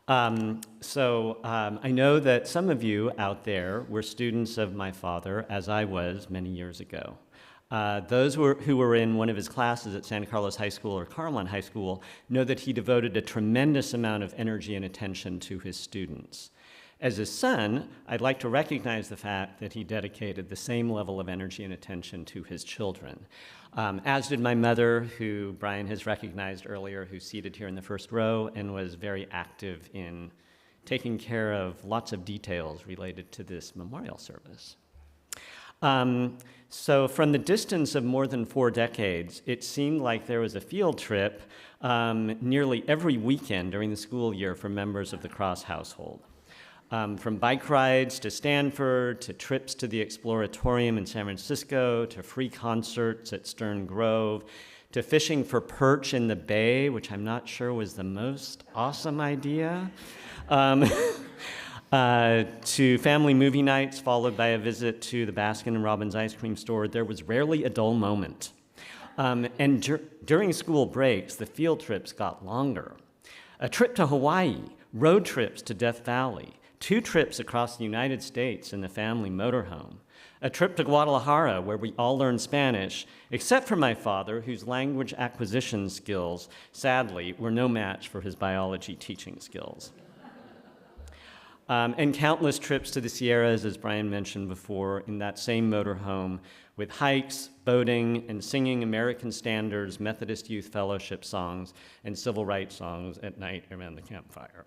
I know that some of you out there were students of my father, as I was many years ago. Those who were in one of his classes at Santa Carlos High School or Carmelon High School know that he devoted a tremendous amount of energy and attention to his students. As his son, I'd like to recognize the fact that he dedicated the same level of energy and attention to his children, as did my mother, who Brian has recognized earlier, who's seated here in the first row and was very active in taking care of lots of details related to this memorial service. So from the distance of more than 4 decades, it seemed like there was a field trip nearly every weekend during the school year for members of the Cross household. From bike rides to Stanford, to trips to the Exploratorium in San Francisco, to free concerts at Stern Grove, to fishing for perch in the bay, which I'm not sure was the most awesome idea, to family movie nights followed by a visit to the Baskin & Robbins ice cream store. There was rarely a dull moment. During school breaks, the field trips got longer. A trip to Hawaii, road trips to Death Valley, 2 trips across the United States in the family motorhome, a trip to Guadalajara where we all learned Spanish, except for my father, whose language acquisition skills, sadly, were no match for his biology teaching skills. And countless trips to the Sierras, as Brian mentioned before, in that same motorhome, with hikes, boating, and singing American Standards, Methodist Youth Fellowship songs, and civil rights songs at night around the campfire.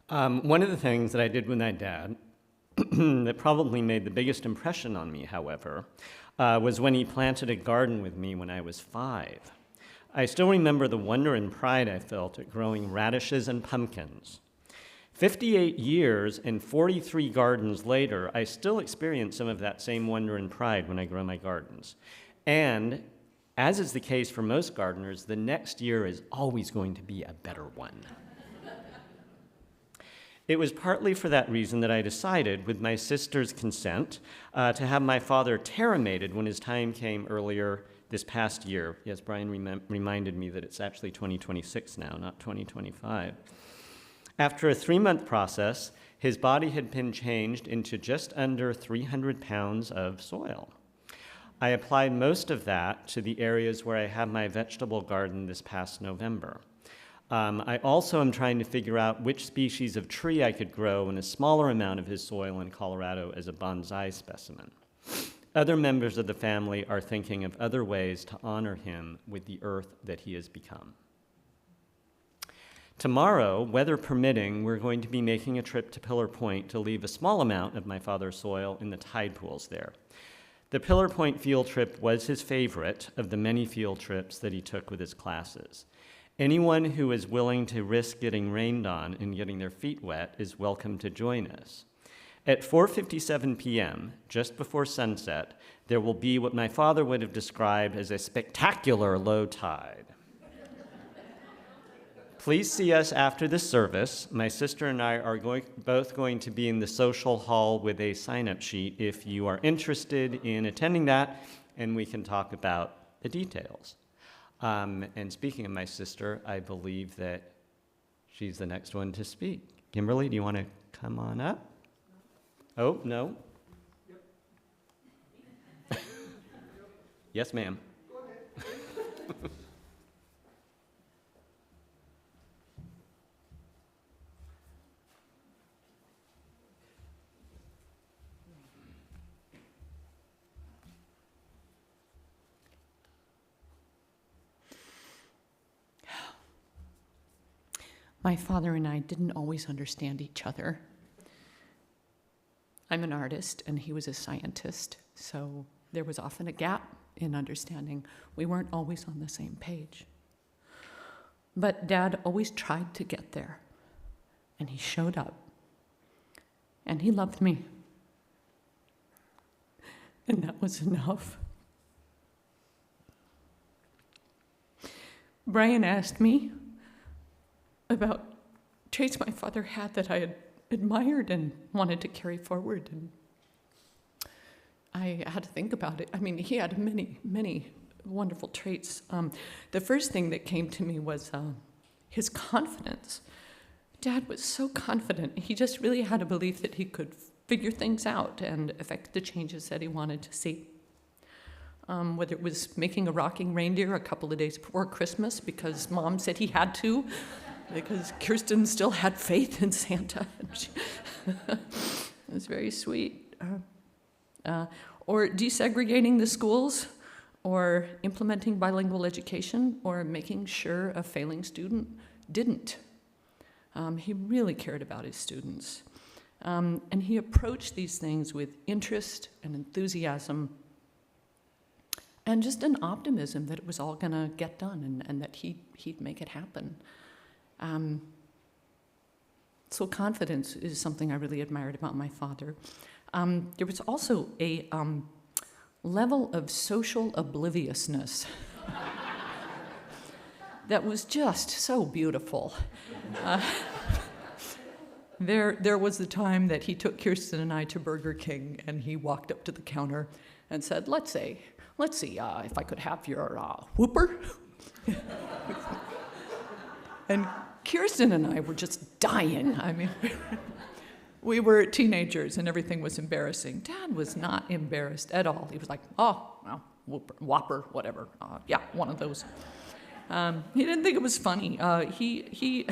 One of the things that I did with my dad that probably made the biggest impression on me, however, was when he planted a garden with me when I was 5. I still remember the wonder and pride I felt at growing radishes and pumpkins. 58 years and 43 gardens later, I still experience some of that same wonder and pride when I grow my gardens. And, as is the case for most gardeners, the next year is always going to be a better one. It was partly for that reason that I decided, with my sister's consent, to have my father terramated when his time came earlier this past year. Yes, Brian reminded me that it's actually 2026 now, not 2025. After a 3-month process, his body had been changed into just under 300 pounds of soil. I applied most of that to the areas where I have my vegetable garden this past November. I also am trying to figure out which species of tree I could grow in a smaller amount of his soil in Colorado as a bonsai specimen. Other members of the family are thinking of other ways to honor him with the earth that he has become. Tomorrow, weather permitting, we're going to be making a trip to Pillar Point to leave a small amount of my father's soil in the tide pools there. The Pillar Point field trip was his favorite of the many field trips that he took with his classes. Anyone who is willing to risk getting rained on and getting their feet wet is welcome to join us. At 4:57 p.m., just before sunset, there will be what my father would have described as a spectacular low tide. Please see us after the service. My sister and I are both going to be in the social hall with a sign-up sheet if you are interested in attending that, and we can talk about the details. And speaking of my sister, I believe that she's the next one to speak. Kimberly, do you want to come on up? Oh, no? Yes, ma'am. Go ahead. My father and I didn't always understand each other. I'm an artist and he was a scientist, so there was often a gap in understanding. We weren't always on the same page. But Dad always tried to get there, and he showed up, and he loved me. And that was enough. Brian asked me about traits my father had that I had admired and wanted to carry forward. And I had to think about it. I mean, he had many, many wonderful traits. The first thing that came to me was his confidence. Dad was so confident. He just really had a belief that he could figure things out and effect the changes that he wanted to see. Whether it was making a rocking reindeer a couple of days before Christmas because Mom said he had to, because Kirsten still had faith in Santa. It was very sweet. Or desegregating the schools, or implementing bilingual education, or making sure a failing student didn't. He really cared about his students. And he approached these things with interest and enthusiasm, and just an optimism that it was all going to get done and that he'd make it happen. So confidence is something I really admired about my father. There was also a level of social obliviousness that was just so beautiful. There was the time that he took Kirsten and I to Burger King, and he walked up to the counter and said, let's see, if I could have your Whopper. And Kirsten and I were just dying. I mean, we were teenagers and everything was embarrassing. Dad was not embarrassed at all. He was like, oh, well, Whopper, whatever. Yeah, one of those. He didn't think it was funny. He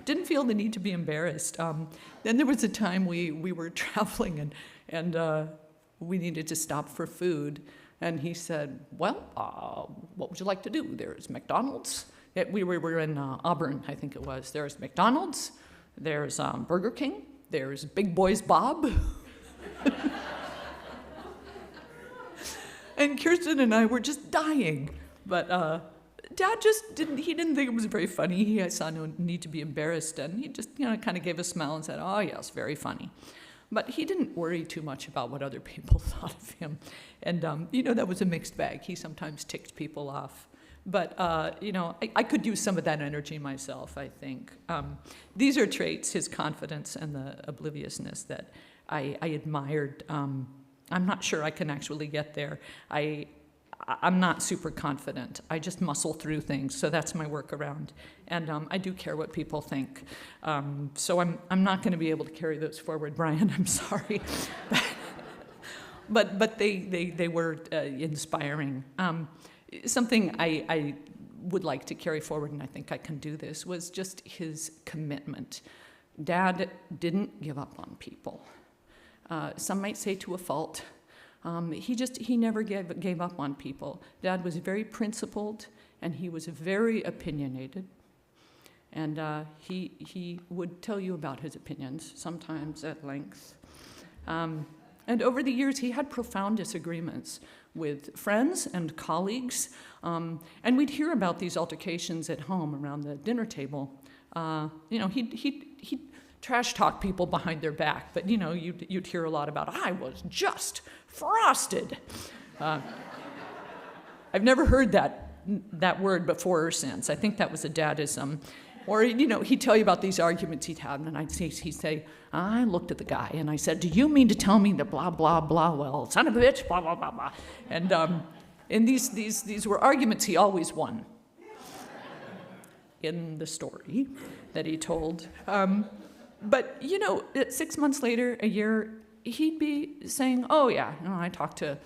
didn't feel the need to be embarrassed. Then there was a time we were traveling and we needed to stop for food. And he said, well, what would you like to do? There's McDonald's. We were in Auburn, I think it was. There's McDonald's, there's Burger King, there's Big Boys Bob. And Kirsten and I were just dying. But Dad just didn't think it was very funny. He saw no need to be embarrassed, and he just kind of gave a smile and said, oh, yes, very funny. But he didn't worry too much about what other people thought of him. And, that was a mixed bag. He sometimes ticked people off. But, I could use some of that energy myself, I think. These are traits, his confidence and the obliviousness, that I admired. I'm not sure I can actually get there. I'm not super confident. I just muscle through things, so that's my workaround. And I do care what people think. So I'm not going to be able to carry those forward, Brian. I'm sorry. But they were inspiring. Something I would like to carry forward, and I think I can do this, was just his commitment. Dad didn't give up on people. Some might say to a fault. He never gave up on people. Dad was very principled, and he was very opinionated. And he would tell you about his opinions, sometimes at length. And over the years, he had profound disagreements with friends and colleagues. And we'd hear about these altercations at home around the dinner table. He'd trash talk people behind their back, but you'd hear a lot about, I was just frosted. I've never heard that word before or since. I think that was a dadism. Or, he'd tell you about these arguments he'd have, and he'd say, I looked at the guy, and I said, do you mean to tell me that blah, blah, blah, well, son of a bitch, blah, blah, blah, blah. And these were arguments he always won. in the story that he told. But, 6 months later, a year, he'd be saying, oh, yeah, I talked to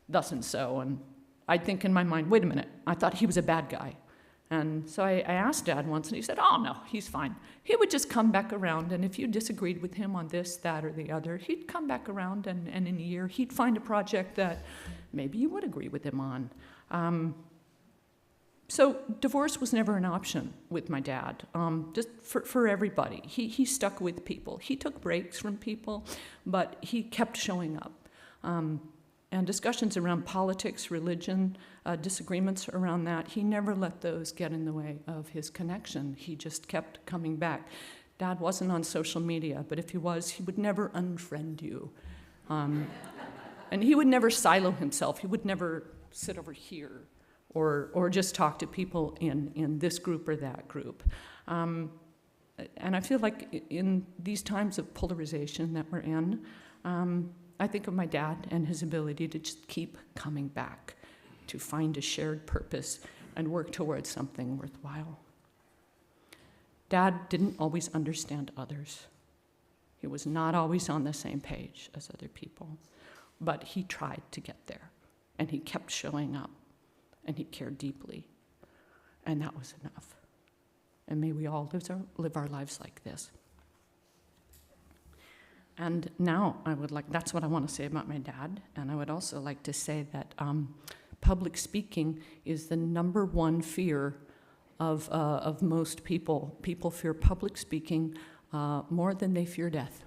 thus and so, and I'd think in my mind, wait a minute, I thought he was a bad guy. And so I asked Dad once, and he said, oh, no, he's fine. He would just come back around, and if you disagreed with him on this, that, or the other, he'd come back around, and in a year, he'd find a project that maybe you would agree with him on. So divorce was never an option with my dad, just for everybody. He stuck with people. He took breaks from people, but he kept showing up. And discussions around politics, religion, disagreements around that, he never let those get in the way of his connection. He just kept coming back. Dad wasn't on social media, but if he was, he would never unfriend you. And he would never silo himself. He would never sit over here or just talk to people in this group or that group. And I feel like in these times of polarization that we're in, I think of my dad and his ability to just keep coming back, to find a shared purpose and work towards something worthwhile. Dad didn't always understand others. He was not always on the same page as other people, but he tried to get there, and he kept showing up, and he cared deeply, and that was enough. And may we all live our lives like this. And now that's what I want to say about my dad. And I would also like to say that public speaking is the number one fear of most people. People fear public speaking more than they fear death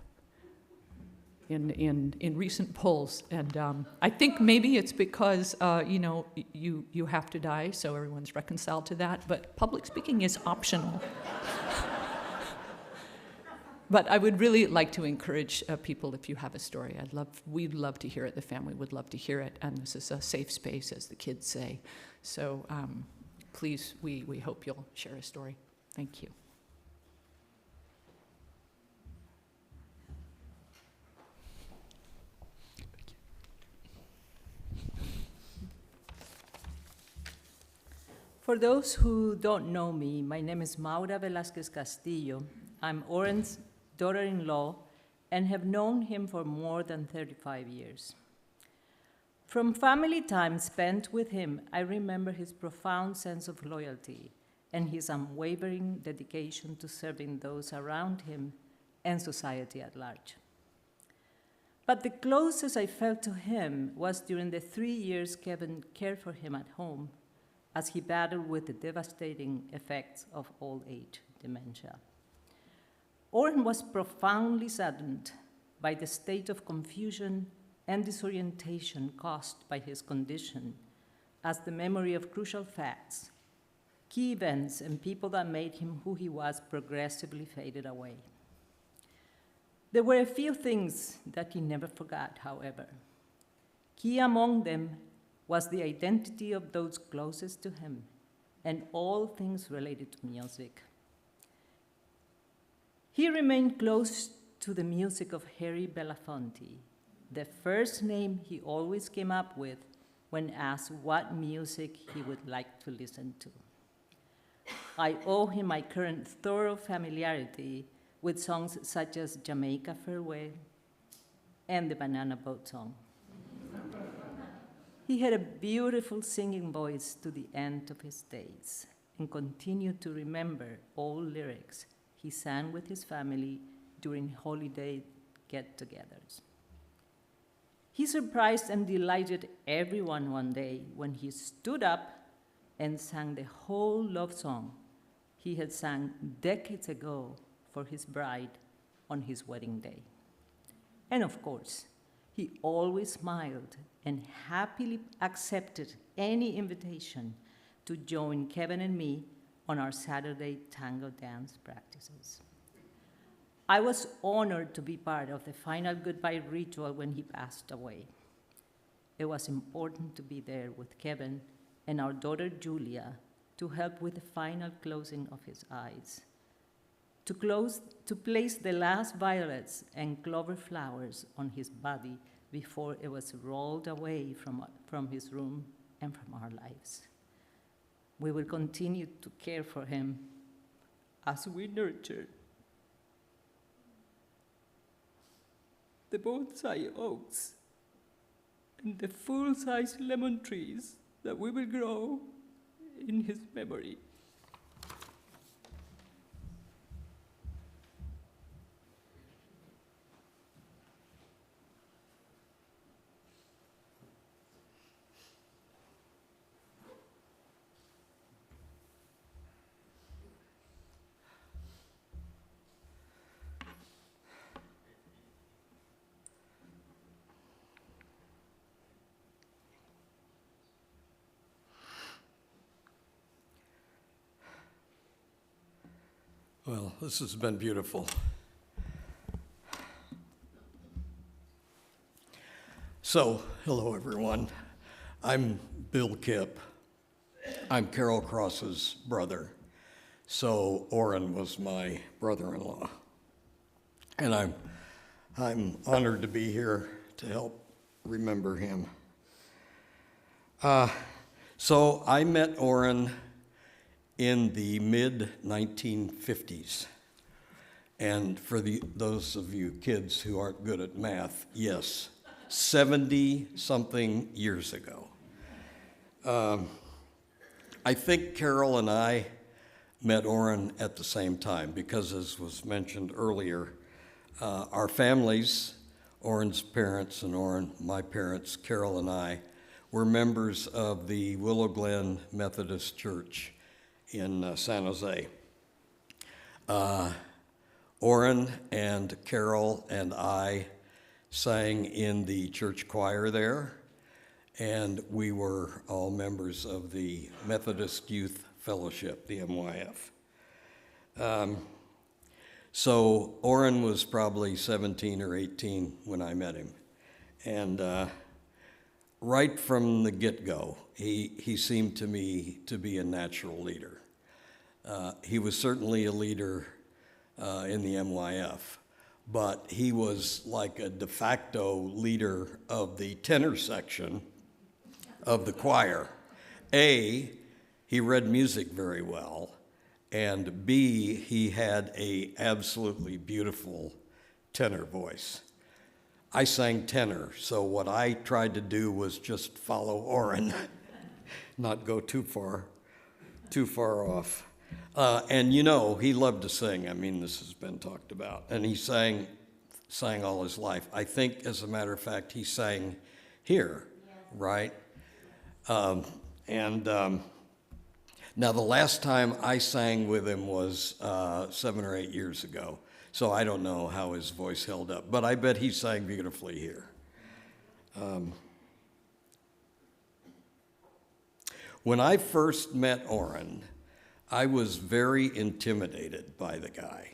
in recent polls. And I think maybe it's because, you have to die, so everyone's reconciled to that. But public speaking is optional. But I would really like to encourage people, if you have a story, we'd love to hear it. The family would love to hear it, and this is a safe space, as the kids say. So please, we hope you'll share a story. Thank you. For those who don't know me, my name is Maura Velázquez Castillo. I'm Orrin's daughter-in-law and have known him for more than 35 years. From family time spent with him, I remember his profound sense of loyalty and his unwavering dedication to serving those around him and society at large. But the closest I felt to him was during the 3 years Kevin cared for him at home as he battled with the devastating effects of old age dementia. Orrin was profoundly saddened by the state of confusion and disorientation caused by his condition, as the memory of crucial facts, key events, and people that made him who he was progressively faded away. There were a few things that he never forgot, however. Key among them was the identity of those closest to him and all things related to music. He remained close to the music of Harry Belafonte, the first name he always came up with when asked what music he would like to listen to. I owe him my current thorough familiarity with songs such as Jamaica Farewell and the Banana Boat Song. He had a beautiful singing voice to the end of his days and continued to remember all lyrics he sang with his family during holiday get-togethers. He surprised and delighted everyone one day when he stood up and sang the whole love song he had sung decades ago for his bride on his wedding day. And of course, he always smiled and happily accepted any invitation to join Kevin and me on our Saturday tango dance practices. I was honored to be part of the final goodbye ritual when he passed away. It was important to be there with Kevin and our daughter Julia to help with the final closing of his eyes, to place the last violets and clover flowers on his body before it was rolled away from his room and from our lives. We will continue to care for him as we nurtured the bonsai oaks and the full-size lemon trees that we will grow in his memory. Well, this has been beautiful. So, hello everyone. I'm Bill Kipp. I'm Carol Cross's brother. So Orrin was my brother-in-law. And I'm honored to be here to help remember him. So I met Orrin in the mid-1950s. And for those of you kids who aren't good at math, yes, 70-something years ago. I think Carol and I met Orrin at the same time because, as was mentioned earlier, our families, Orrin's parents and Orrin, my parents, Carol and I, were members of the Willow Glen Methodist Church in San Jose. Orrin and Carol and I sang in the church choir there, and we were all members of the Methodist Youth Fellowship, the MYF. So Orrin was probably 17 or 18 when I met him. And right from the get-go, he seemed to me to be a natural leader. He was certainly a leader in the MYF, but he was like a de facto leader of the tenor section of the choir. A, he read music very well, and B, he had a absolutely beautiful tenor voice. I sang tenor, so what I tried to do was just follow Orrin, not go too far off. And you know, he loved to sing. I mean, this has been talked about. And he sang all his life. I think, as a matter of fact, he sang here, right? Now, the last time I sang with him was 7 or 8 years ago. So I don't know how his voice held up, but I bet he sang beautifully here. When I first met Orrin, I was very intimidated by the guy.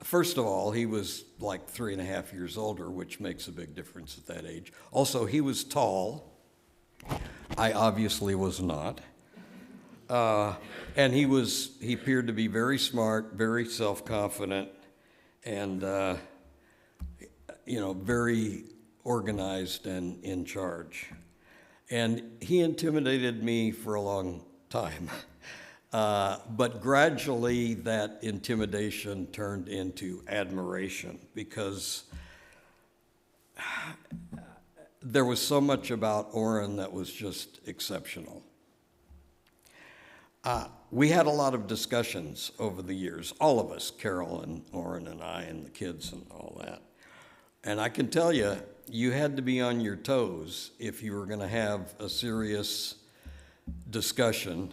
First of all, he was like 3.5 years older, which makes a big difference at that age. Also, he was tall. I obviously was not. And he appeared to be very smart, very self-confident, and very organized and in charge. And he intimidated me for a long time. But gradually that intimidation turned into admiration because there was so much about Orrin that was just exceptional. We had a lot of discussions over the years, all of us, Carol and Orrin and I and the kids and all that. And I can tell you, you had to be on your toes if you were going to have a serious discussion,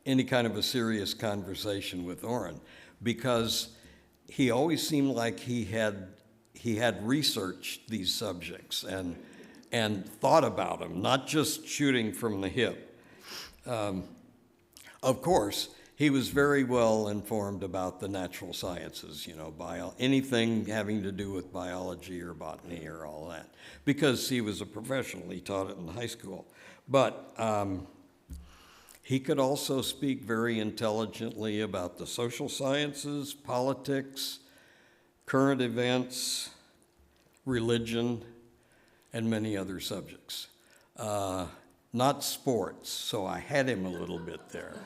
any kind of a serious conversation with Orrin, because he always seemed like he had researched these subjects and thought about them, not just shooting from the hip. Of course, he was very well informed about the natural sciences, anything having to do with biology or botany or all that, because he was a professional. He taught it in high school. But he could also speak very intelligently about the social sciences, politics, current events, religion, and many other subjects. Not sports, so I had him a little bit there.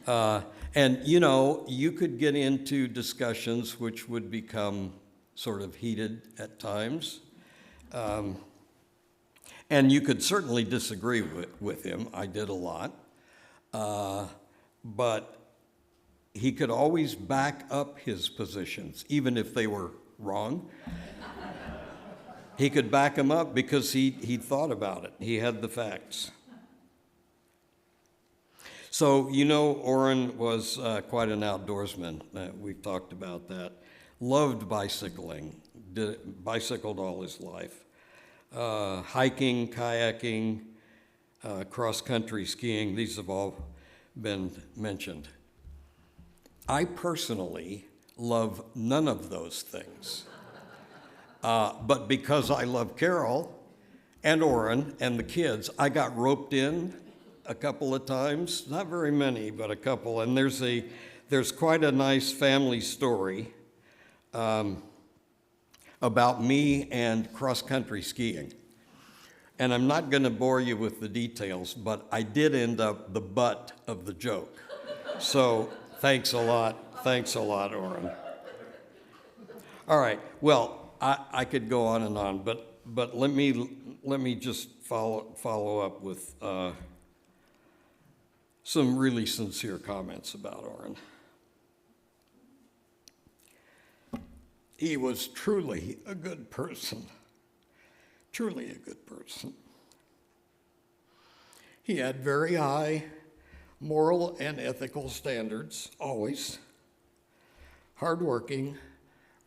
And, you know, you could get into discussions which would become sort of heated at times. And you could certainly disagree with him. I did a lot. But he could always back up his positions, even if they were wrong. He could back them up because he thought about it. He had the facts. So, you know, Orrin was quite an outdoorsman. We've talked about that. Loved bicycling, bicycled all his life. Hiking, kayaking, cross-country skiing, these have all been mentioned. I personally love none of those things. But because I love Carol and Orrin and the kids, I got roped in a couple of times, not very many, but a couple. And there's quite a nice family story about me and cross-country skiing. And I'm not going to bore you with the details, but I did end up the butt of the joke. So thanks a lot, Orrin. All right, well, I could go on and on, but let me just follow up with some really sincere comments about Orrin. He was truly a good person. Truly a good person. He had very high moral and ethical standards, always. Hardworking,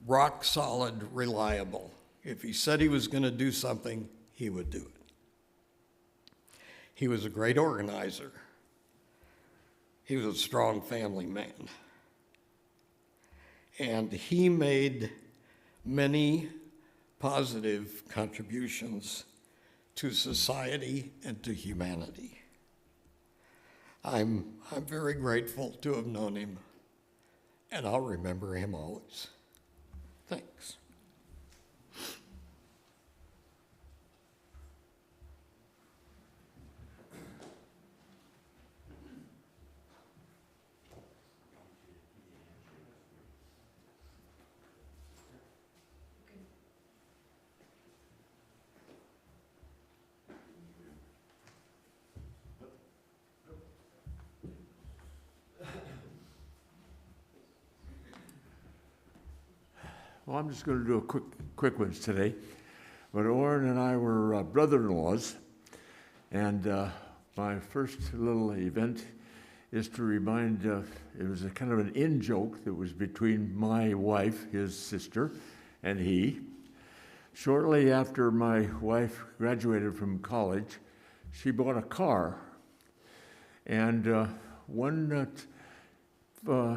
rock solid, reliable. If he said he was going to do something, he would do it. He was a great organizer. He was a strong family man. And he made many positive contributions to society and to humanity. I'm very grateful to have known him, and I'll remember him always. Thanks. Well, I'm just going to do a quick ones today. But Orrin and I were brother-in-laws, and my first little event is to remind, it was a kind of an in-joke that was between my wife, his sister, and he. Shortly after my wife graduated from college, she bought a car. And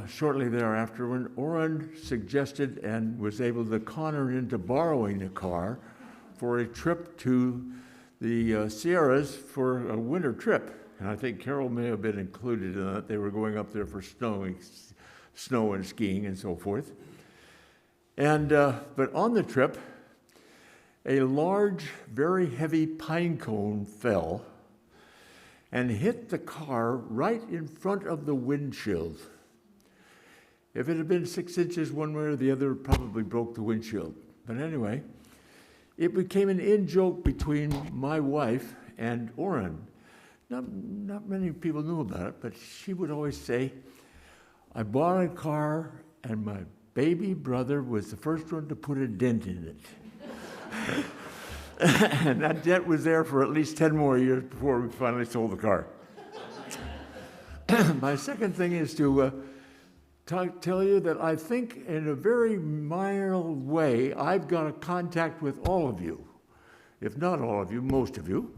shortly thereafter, when Orrin suggested and was able to con her into borrowing a car for a trip to the Sierras for a winter trip. And I think Carol may have been included in that. They were going up there for snow and skiing and so forth. And but on the trip, a large, very heavy pine cone fell and hit the car right in front of the windshield. If it had been 6 inches one way or the other, it probably broke the windshield. But anyway, it became an in-joke between my wife and Orrin. Not many people knew about it, but she would always say, I bought a car and my baby brother was the first one to put a dent in it. And that dent was there for at least 10 more years before we finally sold the car. My second thing is to tell you that I think in a very mild way, I've got a contact with all of you, if not all of you, most of you,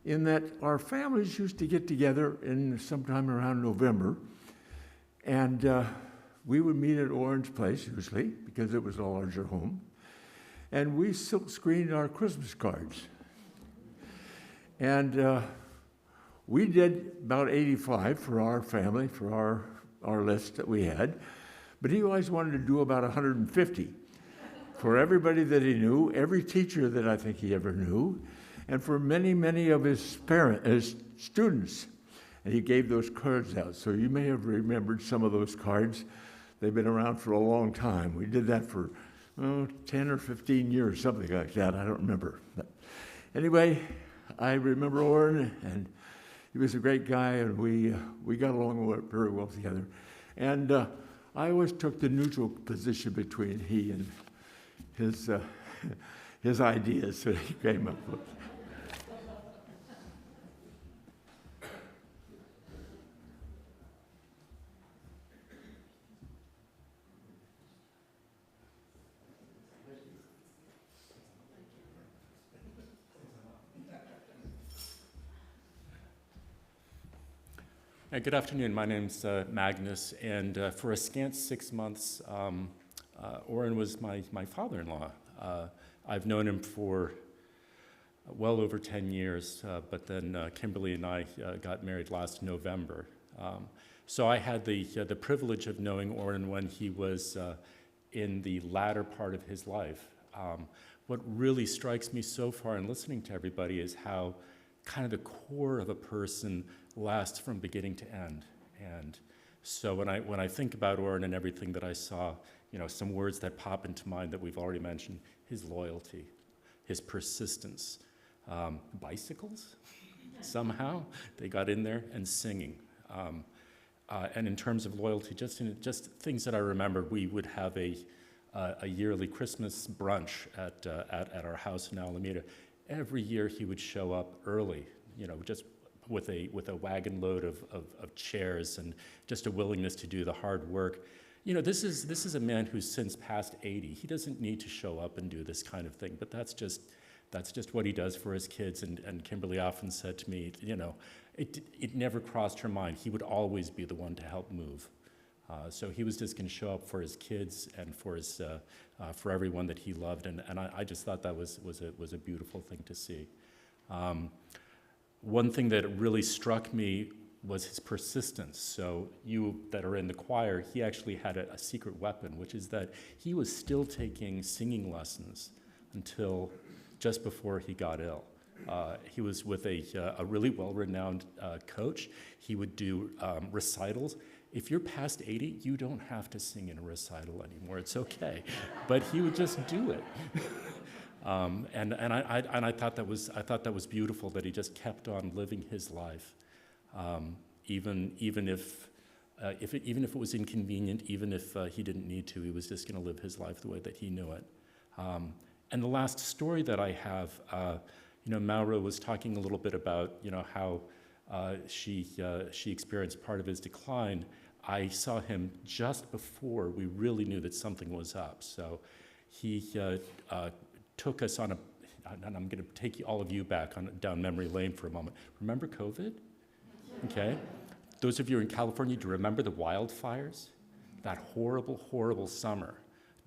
in that our families used to get together in sometime around November, and we would meet at Orrin's place usually, because it was a larger home, and we silk screened our Christmas cards. And we did about 85 for our family, for our list that we had, but he always wanted to do about 150 for everybody that he knew, every teacher that I think he ever knew, and for many, many of his students. and he gave those cards out. So you may have remembered some of those cards. They've been around for a long time. We did that for 10 or 15 years, something like that. I don't remember. But anyway, I remember Orrin, and he was a great guy, and we got along very well together. And I always took the neutral position between he and his ideas that he came up with. Good afternoon. My name's Magnus, and for a scant 6 months, Orrin was my father-in-law. I've known him for well over 10 years, but then Kimberly and I got married last November. So I had the privilege of knowing Orrin when he was in the latter part of his life. What really strikes me so far in listening to everybody is how kind of the core of a person lasts from beginning to end. And so when I think about Orrin and everything that I saw, some words that pop into mind that we've already mentioned: his loyalty, his persistence, bicycles, somehow they got in there, and singing. And in terms of loyalty, just things that I remember, we would have a yearly Christmas brunch at our house in Alameda. Every year he would show up early, just with a wagon load of chairs and just a willingness to do the hard work. This is a man who's since passed 80. He doesn't need to show up and do this kind of thing, but that's just what he does for his kids. And Kimberly often said to me, it never crossed her mind. He would always be the one to help move. So he was just going to show up for his kids and for everyone that he loved, and I just thought that was a beautiful thing to see. One thing that really struck me was his persistence. So you that are in the choir, he actually had a secret weapon, which is that he was still taking singing lessons until just before he got ill. He was with a really well-renowned coach. He would do recitals. If you're past 80, you don't have to sing in a recital anymore. It's okay. But he would just do it. And I thought that was beautiful, that he just kept on living his life, even if it was inconvenient, even if he didn't need to. He was just going to live his life the way that he knew it. And the last story that I have, Maura was talking a little bit about how she experienced part of his decline. I saw him just before we really knew that something was up. So he took us on and I'm going to take all of you back down memory lane for a moment. Remember COVID? Okay. Those of you in California, do you remember the wildfires? That horrible, horrible summer.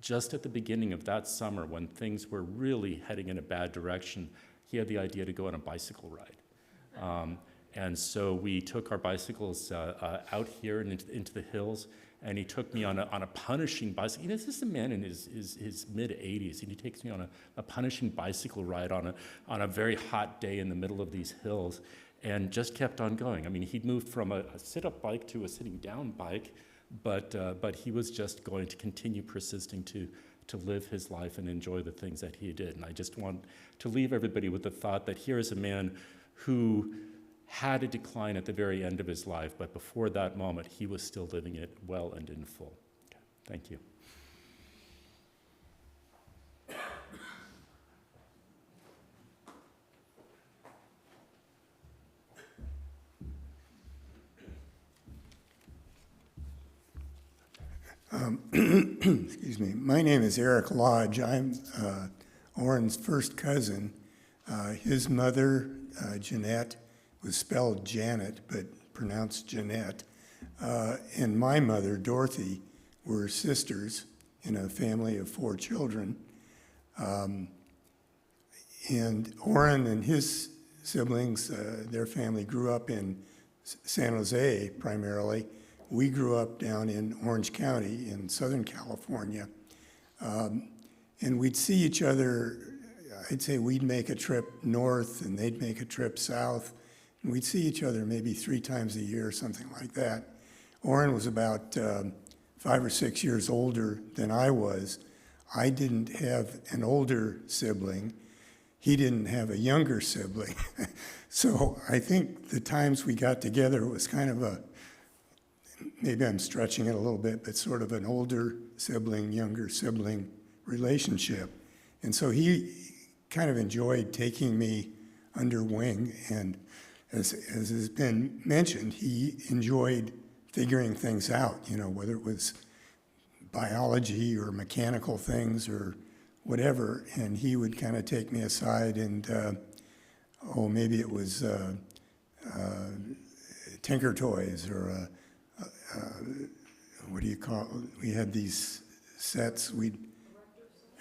Just at the beginning of that summer, when things were really heading in a bad direction, he had the idea to go on a bicycle ride. And so we took our bicycles out here and into the hills, and he took me on a punishing bicycle. This is a man in his mid-80s, and he takes me on a punishing bicycle ride on a very hot day in the middle of these hills, and just kept on going. I mean, he'd moved from a sit-up bike to a sitting-down bike, but he was just going to continue persisting to live his life and enjoy the things that he did. And I just want to leave everybody with the thought that here is a man who had a decline at the very end of his life, but before that moment, he was still living it well and in full. Okay. Thank you. Excuse me. My name is Eric Lodge. I'm Orrin's first cousin. His mother, Jeanette, was spelled Janet, but pronounced Jeanette. And my mother, Dorothy, were sisters in a family of 4 children. And Orrin and his siblings, their family grew up in San Jose primarily. We grew up down in Orange County in Southern California. And we'd see each other. I'd say we'd make a trip north and they'd make a trip south. We'd see each other maybe 3 times a year, something like that. Orrin was about 5 or 6 years older than I was. I didn't have an older sibling. He didn't have a younger sibling. So I think the times we got together was kind of a, maybe I'm stretching it a little bit, but sort of an older sibling, younger sibling relationship. And so he kind of enjoyed taking me under wing, and as has been mentioned, he enjoyed figuring things out, whether it was biology or mechanical things or whatever, and he would kind of take me aside and, maybe it was Tinker Toys or what do you call it? We had these sets,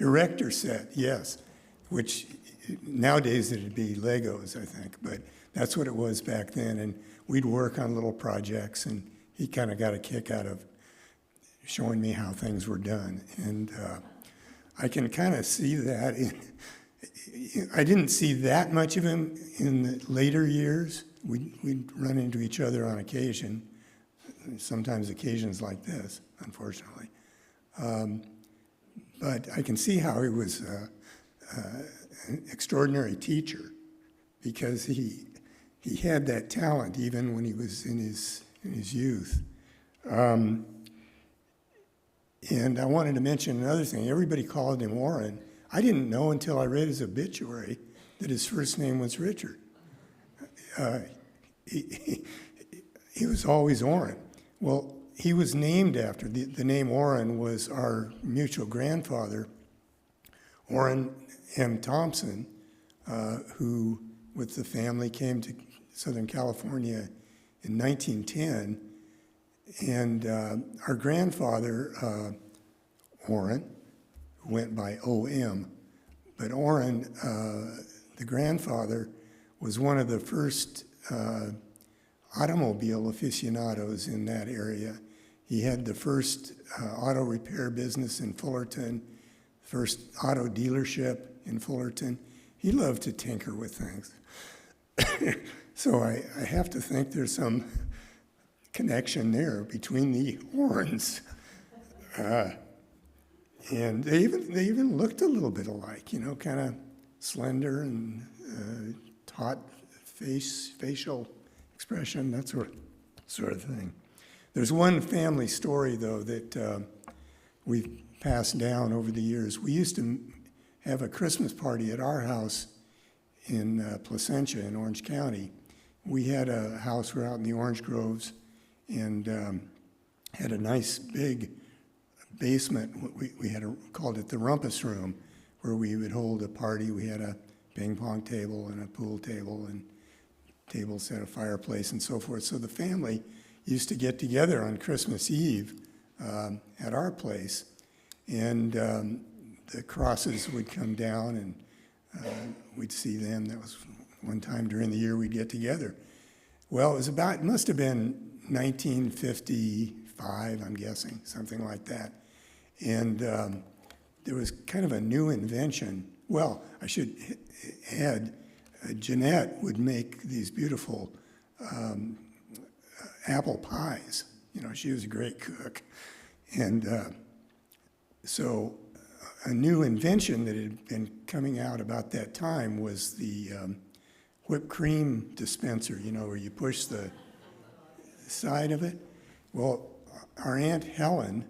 Erector set, yes, which nowadays it'd be Legos, I think, but that's what it was back then, and we'd work on little projects, and he kind of got a kick out of showing me how things were done, and I can kind of see that. I didn't see that much of him in the later years. We'd run into each other on occasion, sometimes occasions like this, unfortunately. But I can see how he was an extraordinary teacher, because he had that talent even when he was in his youth. And I wanted to mention another thing. Everybody called him Orrin. I didn't know until I read his obituary that his first name was Richard. He was always Orrin. Well, he was named after, the name Orrin was our mutual grandfather, Orrin M. Thompson, who, with the family, came to Southern California in 1910. And our grandfather, Orrin, who went by O.M., but Orrin, the grandfather, was one of the first automobile aficionados in that area. He had the first auto repair business in Fullerton, first auto dealership in Fullerton. He loved to tinker with things. So I have to think there's some connection there between the Orrins. And they even looked a little bit alike, kind of slender and taut facial expression, that sort of thing. There's one family story, though, that we've passed down over the years. We used to have a Christmas party at our house in Placentia in Orange County. We had a house, we're out in the orange groves, and had a nice big basement. We called it the rumpus room, where we would hold a party. We had a ping pong table and a pool table and tables at a fireplace and so forth. So the family used to get together on Christmas Eve at our place, and the crosses would come down, and we'd see them. That was one time during the year we'd get together. Well, it must have been 1955, I'm guessing, something like that. And there was kind of a new invention. Well, I should add, Jeanette would make these beautiful apple pies. She was a great cook. And so a new invention that had been coming out about that time was the whipped cream dispenser, where you push the side of it. Well, our Aunt Helen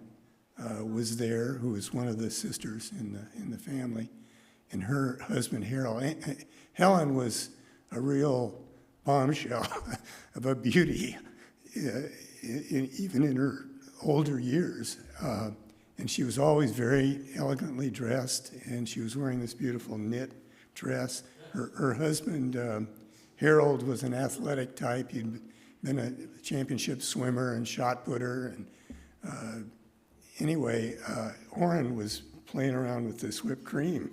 was there, who was one of the sisters in the family, and her husband Harold. Helen was a real bombshell of a beauty, even in her older years. And she was always very elegantly dressed, and she was wearing this beautiful knit dress. Her husband, Harold, was an athletic type. He'd been a championship swimmer and shot putter. And anyway, Orrin was playing around with this whipped cream.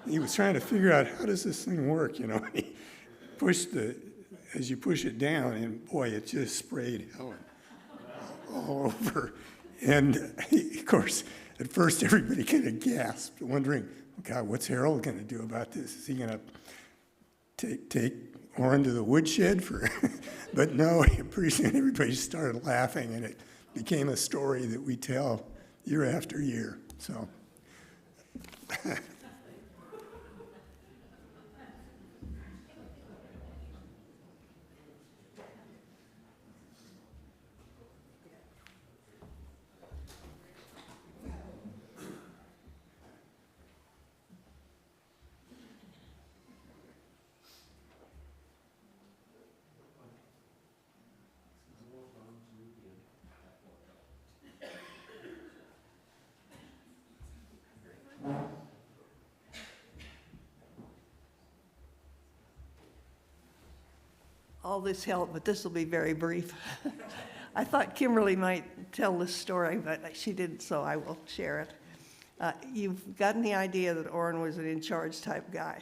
He was trying to figure out, how does this thing work, He pushed as you push it down, and boy, it just sprayed Helen all over. And of course, at first everybody kind of gasped, wondering, oh God, what's Harold going to do about this? Is he going to take Orrin to the woodshed for, but no, pretty soon everybody started laughing, and it became a story that we tell year after year. So. All this help, but this will be very brief. I thought Kimberly might tell this story, but she didn't, so I will share it. You've gotten the idea that Orrin was an in-charge type guy.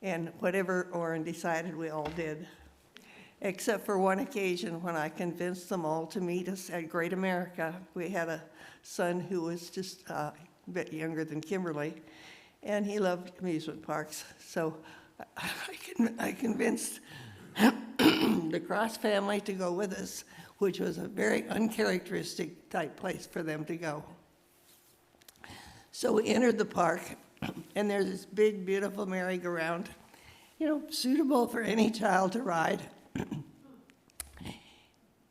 And whatever Orrin decided, we all did. Except for one occasion when I convinced them all to meet us at Great America. We had a son who was just a bit younger than Kimberly, and he loved amusement parks. So I convinced the Cross family to go with us, which was a very uncharacteristic type place for them to go. So we entered the park, and there's this big, beautiful merry-go-round, suitable for any child to ride.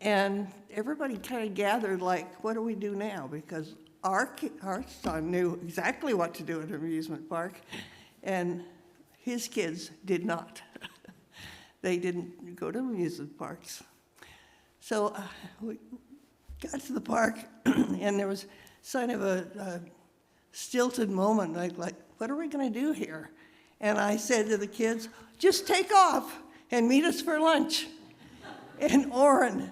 And everybody kind of gathered like, what do we do now? Because our son knew exactly what to do at an amusement park, and his kids did not. They didn't go to amusement parks. So we got to the park, and there was sign of a stilted moment, like, what are we going to do here? And I said to the kids, just take off and meet us for lunch. And Orrin,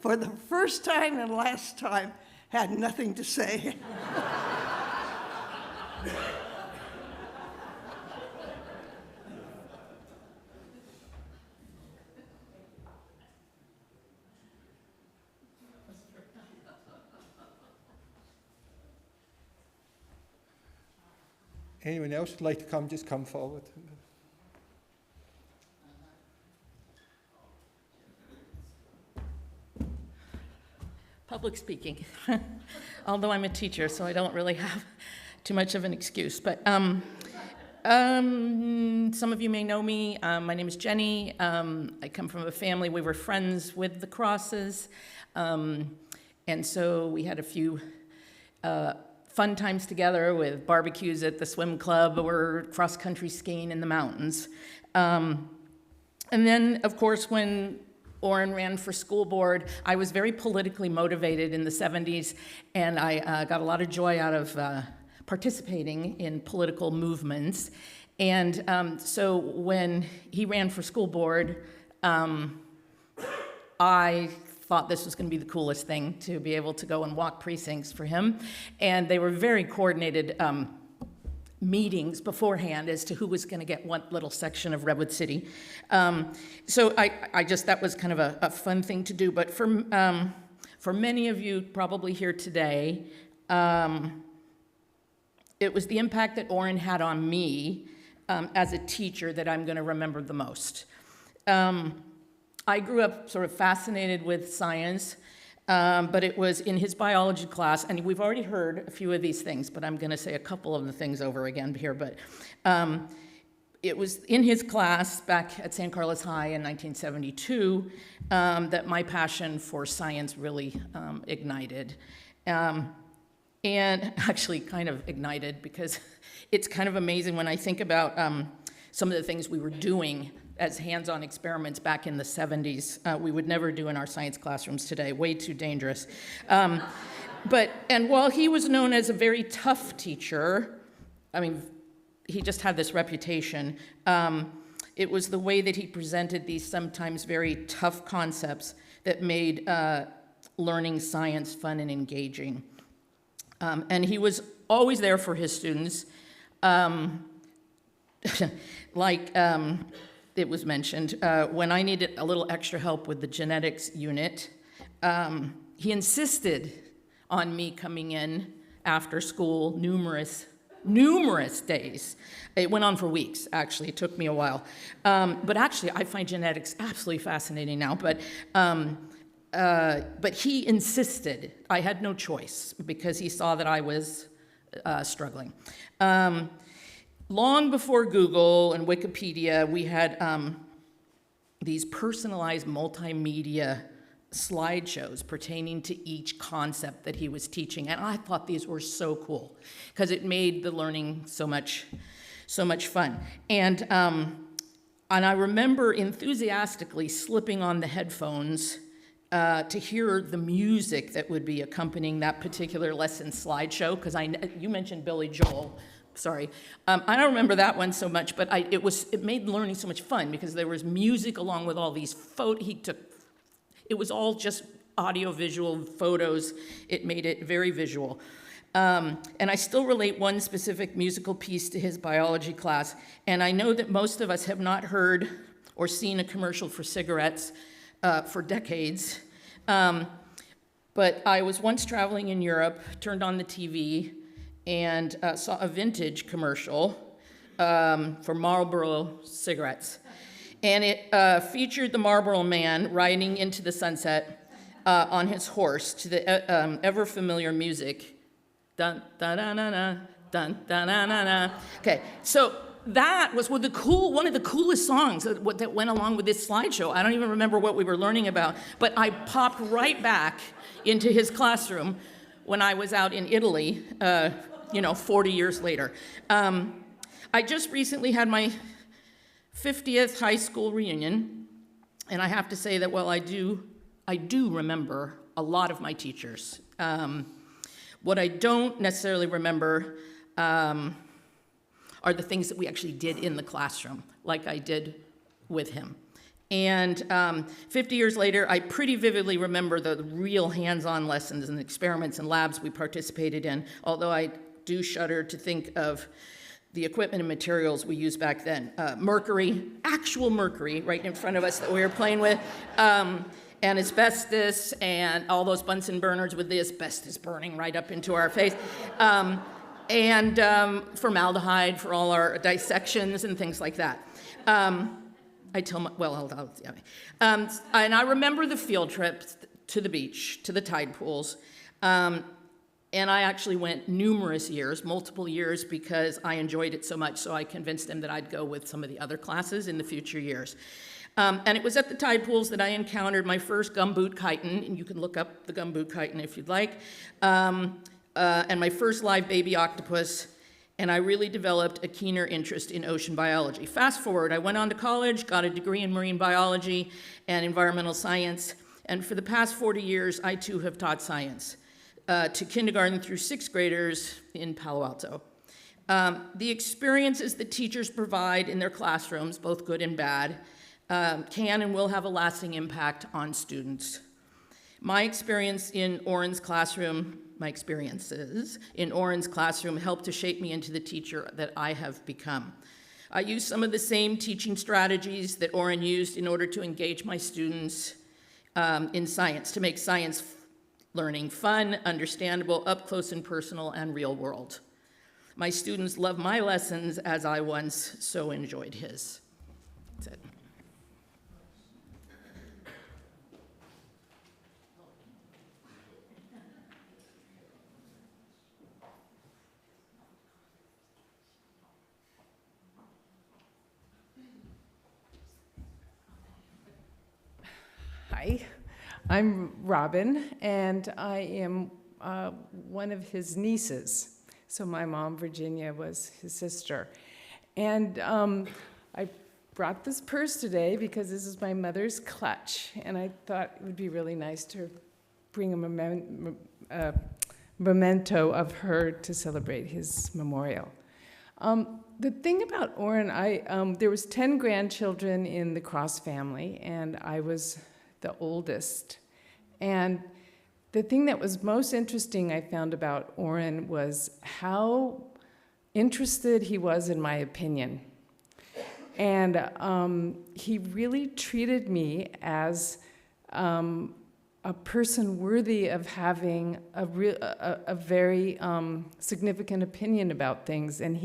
for the first time and last time, had nothing to say. Anyone else would like to come, just come forward. Public speaking, although I'm a teacher, so I don't really have too much of an excuse. But some of you may know me. My name is Jenny. I come from a family, we were friends with the Crosses. And so we had a few fun times together with barbecues at the swim club or cross-country skiing in the mountains. And then, of course, when Orrin ran for school board, I was very politically motivated in the 70s, and I got a lot of joy out of participating in political movements. And so when he ran for school board, I thought this was going to be the coolest thing, to be able to go and walk precincts for him. And they were very coordinated meetings beforehand as to who was going to get what little section of Redwood City. So I just, that was kind of a fun thing to do. But for many of you probably here today, it was the impact that Orrin had on me as a teacher that I'm going to remember the most. I grew up sort of fascinated with science, but it was in his biology class, and we've already heard a few of these things, but I'm going to say a couple of the things over again here. But it was in his class back at San Carlos High in 1972 that my passion for science really ignited. And actually kind of ignited, because it's kind of amazing when I think about some of the things we were doing as hands-on experiments back in the 70s. We would never do in our science classrooms today, way too dangerous. And while he was known as a very tough teacher, I mean, he just had this reputation, it was the way that he presented these sometimes very tough concepts that made learning science fun and engaging. And he was always there for his students. It was mentioned, when I needed a little extra help with the genetics unit, he insisted on me coming in after school numerous numerous days. It went on for weeks, actually. It took me a while. But actually, I find genetics absolutely fascinating now. But he insisted. I had no choice because he saw that I was struggling. Long before Google and Wikipedia, we had these personalized multimedia slideshows pertaining to each concept that he was teaching. And I thought these were so cool because it made the learning so much fun. And I remember enthusiastically slipping on the headphones to hear the music that would be accompanying that particular lesson slideshow, because you mentioned Billy Joel. Sorry, I don't remember that one so much, but it made learning so much fun because there was music along with all these it was all just audio-visual photos. It made it very visual. And I still relate one specific musical piece to his biology class, and I know that most of us have not heard or seen a commercial for cigarettes for decades. But I was once traveling in Europe, turned on the TV, and saw a vintage commercial for Marlboro cigarettes. And it featured the Marlboro man riding into the sunset on his horse to the ever-familiar music. Dun, dun, dun, dun, dun, dun, dun, dun, dun, dun. Okay, so that was one of the coolest songs that went along with this slideshow. I don't even remember what we were learning about, but I popped right back into his classroom when I was out in Italy, 40 years later. I just recently had my 50th high school reunion, and I have to say that while I do remember a lot of my teachers. What I don't necessarily remember are the things that we actually did in the classroom, like I did with him. And 50 years later, I pretty vividly remember the real hands-on lessons and experiments and labs we participated in, although I do shudder to think of the equipment and materials we used back then. Mercury, actual mercury, right in front of us that we were playing with, and asbestos, and all those Bunsen burners with the asbestos burning right up into our face. And formaldehyde for all our dissections and things like that. And I remember the field trips to the beach, to the tide pools. And I actually went numerous years, multiple years, because I enjoyed it so much, so I convinced them that I'd go with some of the other classes in the future years. And it was at the tide pools that I encountered my first gumboot chitin, and you can look up the gumboot chitin if you'd like, and my first live baby octopus, and I really developed a keener interest in ocean biology. Fast forward, I went on to college, got a degree in marine biology and environmental science, and for the past 40 years, I too have taught science to kindergarten through 6th graders in Palo Alto. The experiences that teachers provide in their classrooms, both good and bad, can and will have a lasting impact on students. My experiences in Orrin's classroom helped to shape me into the teacher that I have become. I used some of the same teaching strategies that Orrin used in order to engage my students in science, to make science learning fun, understandable, up close and personal, and real world. My students love my lessons as I once so enjoyed his. That's it. Hi, I'm Robin, and I am one of his nieces. So my mom, Virginia, was his sister. And I brought this purse today because this is my mother's clutch, and I thought it would be really nice to bring a memento of her to celebrate his memorial. The thing about Orrin, there was 10 grandchildren in the Cross family, and I was the oldest. And the thing that was most interesting I found about Orrin was how interested he was in my opinion. And he really treated me as a a person worthy of having a very significant opinion about things. And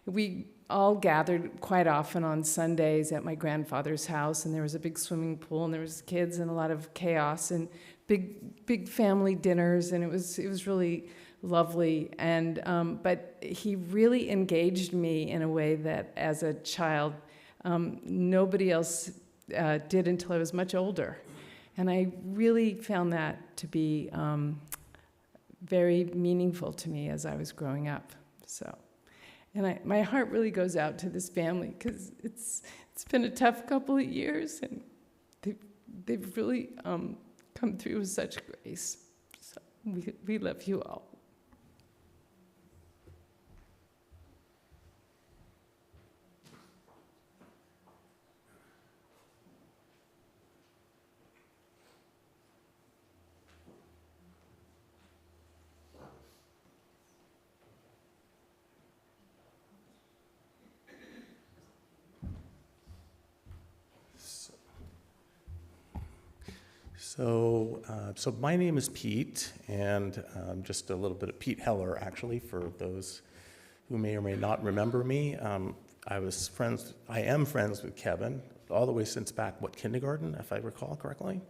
we all gathered quite often on Sundays at my grandfather's house, and there was a big swimming pool, and there was kids and a lot of chaos and big family dinners, and it was really lovely. And but he really engaged me in a way that, as a child, nobody else did until I was much older. And I really found that to be very meaningful to me as I was growing up. So, and my heart really goes out to this family, because it's been a tough couple of years, and they've really come through with such grace. So we love you all. So my name is Pete, and just a little bit of Pete Heller, actually, for those who may or may not remember me. I am friends with Kevin all the way since back, kindergarten, if I recall correctly.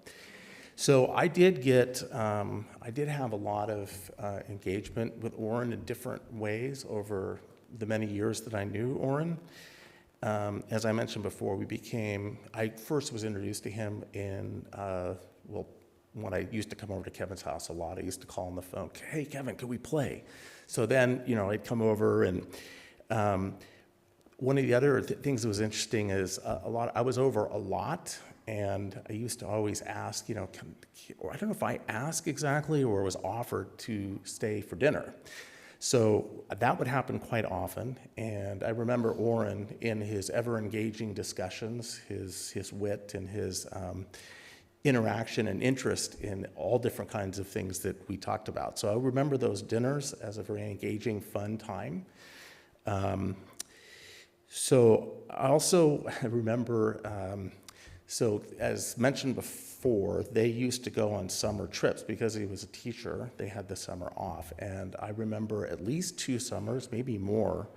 So I did have a lot of engagement with Orrin in different ways over the many years that I knew Orrin. As I mentioned before, I first was introduced to him when I used to come over to Kevin's house a lot. I used to call on the phone, "Hey, Kevin, could we play?" So then, I'd come over, and one of the other things that was interesting is I was over a lot, and I used to always ask, or I don't know if I asked exactly or was offered to stay for dinner. So that would happen quite often, and I remember Orrin in his ever-engaging discussions, his wit and his interaction and interest in all different kinds of things that we talked about. So I remember those dinners as a very engaging, fun time. So I also remember, so as mentioned before, they used to go on summer trips because he was a teacher. They had the summer off, and I remember at least 2 summers, maybe more.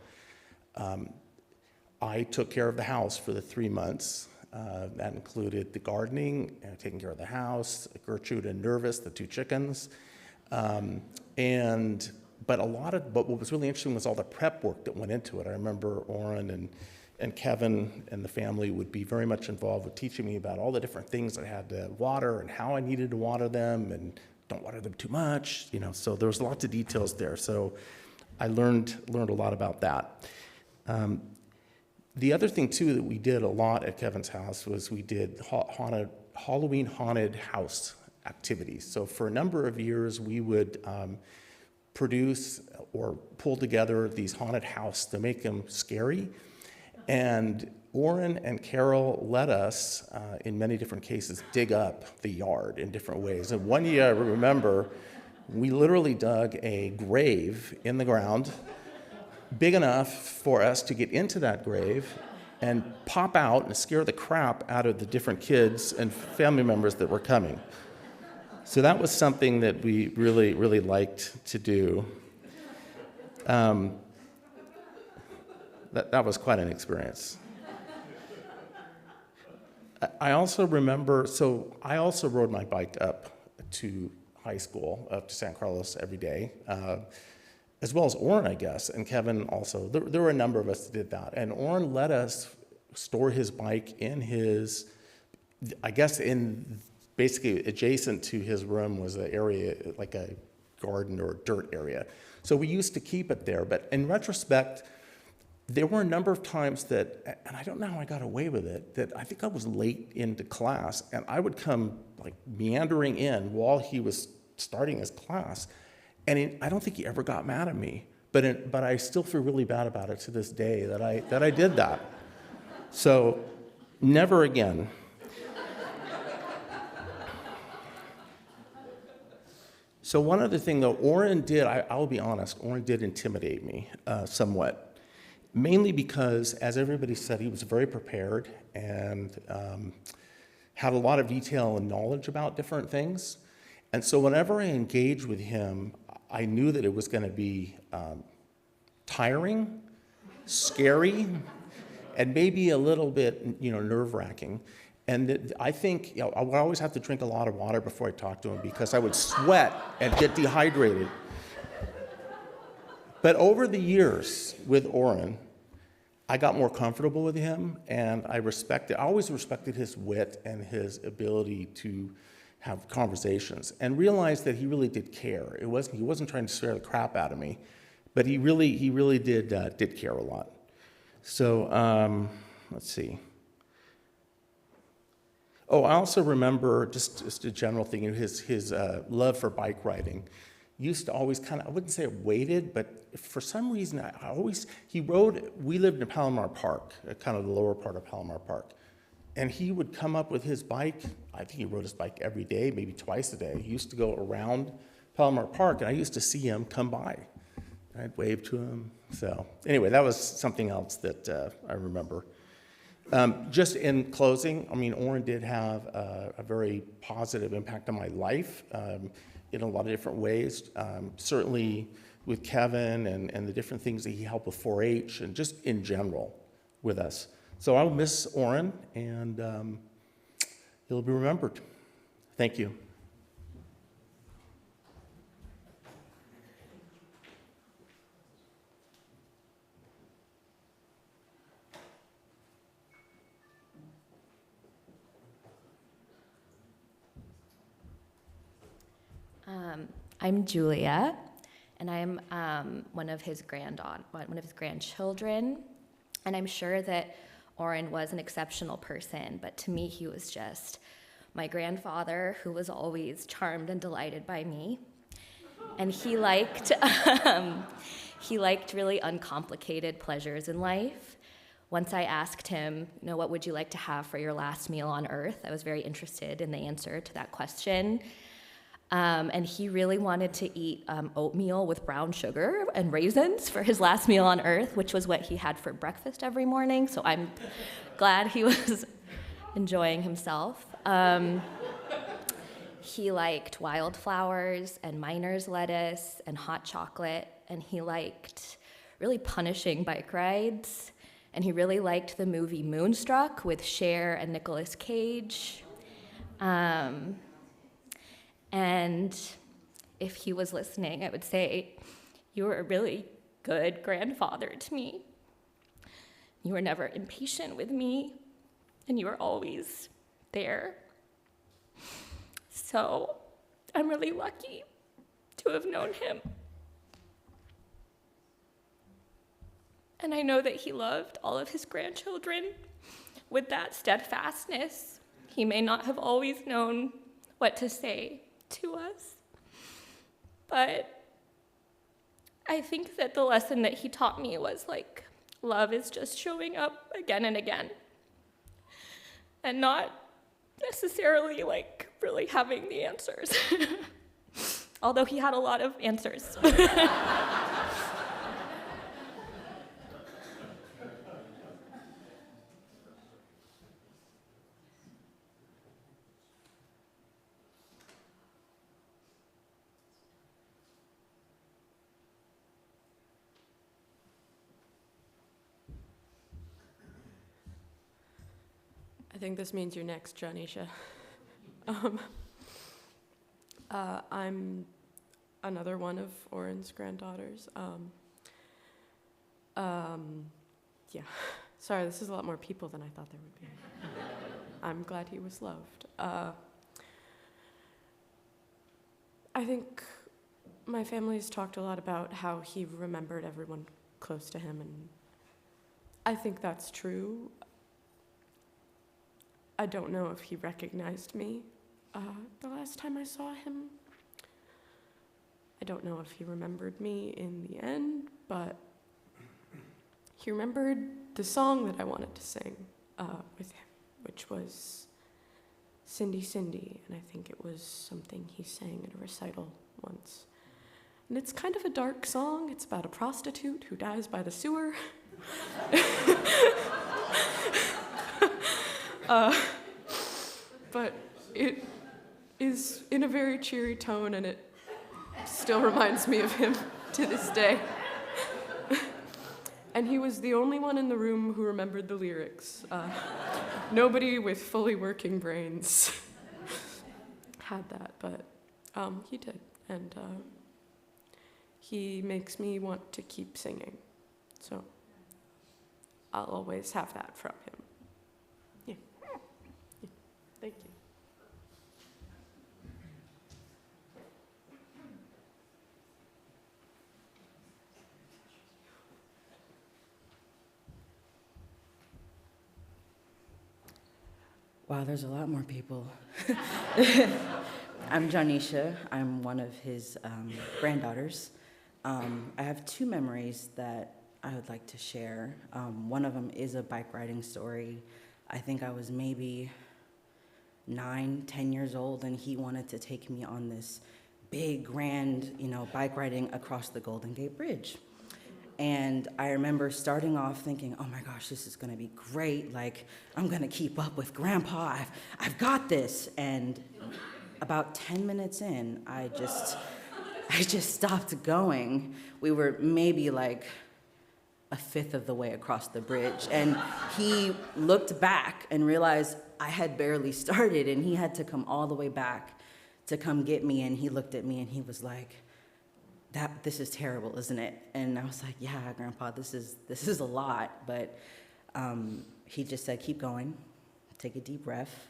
I took care of the house for the 3 months. That included the gardening, taking care of the house, Gertrude and Nervous, the 2 chickens. But what was really interesting was all the prep work that went into it. I remember Orrin and Kevin and the family would be very much involved with teaching me about all the different things I had to water and how I needed to water them, and don't water them too much, so there was lots of details there. So I learned a lot about that. The other thing, too, that we did a lot at Kevin's house was we did Halloween haunted house activities. So for a number of years, we would produce or pull together these haunted houses to make them scary. And Orrin and Carol let us, in many different cases, dig up the yard in different ways. And one year, I remember, we literally dug a grave in the ground, big enough for us to get into that grave and pop out and scare the crap out of the different kids and family members that were coming. So that was something that we really, really liked to do. That was quite an experience. I also remember, I also rode my bike up to high school, up to San Carlos every day, as well as Orrin, I guess, and Kevin also. There were a number of us that did that. And Orrin let us store his bike in his, I guess in basically adjacent to his room was an area, like a garden or dirt area. So we used to keep it there. But in retrospect, there were a number of times that, and I don't know how I got away with it, that I think I was late into class, and I would come like meandering in while he was starting his class. And I don't think he ever got mad at me, but I still feel really bad about it to this day that I did that. So, never again. So one other thing though, Orrin did, I'll be honest, Orrin did intimidate me somewhat, mainly because, as everybody said, he was very prepared and had a lot of detail and knowledge about different things. And so whenever I engaged with him, I knew that it was going to be tiring, scary, and maybe a little bit, nerve-wracking. And I think, I would always have to drink a lot of water before I talked to him because I would sweat and get dehydrated. But over the years with Orrin, I got more comfortable with him, and I always respected his wit and his ability to have conversations, and realized that he really did care. He wasn't trying to scare the crap out of me, but he really did care a lot. So let's see. Oh, I also remember just a general thing, his love for bike riding. Used to always I wouldn't say it waited, but for some reason, we lived in Palomar Park, kind of the lower part of Palomar Park. And he would come up with his bike. I think he rode his bike every day, maybe twice a day. He used to go around Palomar Park, and I used to see him come by. I'd wave to him. So anyway, that was something else that I remember. Just in closing, Orrin did have a very positive impact on my life in a lot of different ways. Certainly with Kevin and the different things that he helped with 4-H and just in general with us. So I'll miss Orrin, and he'll be remembered. Thank you. I'm Julia, and I'm one of his grandchildren, and I'm sure that Orrin was an exceptional person, but to me he was just my grandfather who was always charmed and delighted by me, and he liked really uncomplicated pleasures in life. Once I asked him, what would you like to have for your last meal on earth? I was very interested in the answer to that question. And he really wanted to eat oatmeal with brown sugar and raisins for his last meal on earth, which was what he had for breakfast every morning. So I'm glad he was enjoying himself. He liked wildflowers and miner's lettuce and hot chocolate, and he liked really punishing bike rides. And he really liked the movie Moonstruck with Cher and Nicolas Cage. And if he was listening, I would say, you were a really good grandfather to me. You were never impatient with me, and you were always there. So I'm really lucky to have known him. And I know that he loved all of his grandchildren with that steadfastness. He may not have always known what to say to us, but I think that the lesson that he taught me was love is just showing up again and again, and not necessarily really having the answers, although he had a lot of answers. I think this means you're next, Janisha. I'm another one of Orrin's granddaughters. Yeah, sorry, this is a lot more people than I thought there would be. I'm glad he was loved. I think my family's talked a lot about how he remembered everyone close to him, and I think that's true. I don't know if he recognized me the last time I saw him. I don't know if he remembered me in the end, but he remembered the song that I wanted to sing with him, which was Cindy, Cindy, and I think it was something he sang at a recital once. And it's kind of a dark song. It's about a prostitute who dies by the sewer. but it is in a very cheery tone, and it still reminds me of him to this day. And he was the only one in the room who remembered the lyrics. Nobody with fully working brains had that, but he did. And he makes me want to keep singing. So I'll always have that from him. Yeah. Thank you. Wow, there's a lot more people. I'm Janisha. I'm one of his granddaughters. I have two memories that I would like to share. One of them is a bike riding story. I think I was maybe 9, 10 years old, and he wanted to take me on this big, grand, bike riding across the Golden Gate Bridge. And I remember starting off thinking, oh my gosh, this is gonna be great. Like, I'm gonna keep up with Grandpa. I've got this. And about 10 minutes in, I just stopped going. We were maybe like a fifth of the way across the bridge. And he looked back and realized I had barely started, and he had to come all the way back to come get me. And he looked at me and he was like, this is terrible, isn't it? And I was like, yeah, Grandpa, this is a lot. But he just said, keep going, take a deep breath.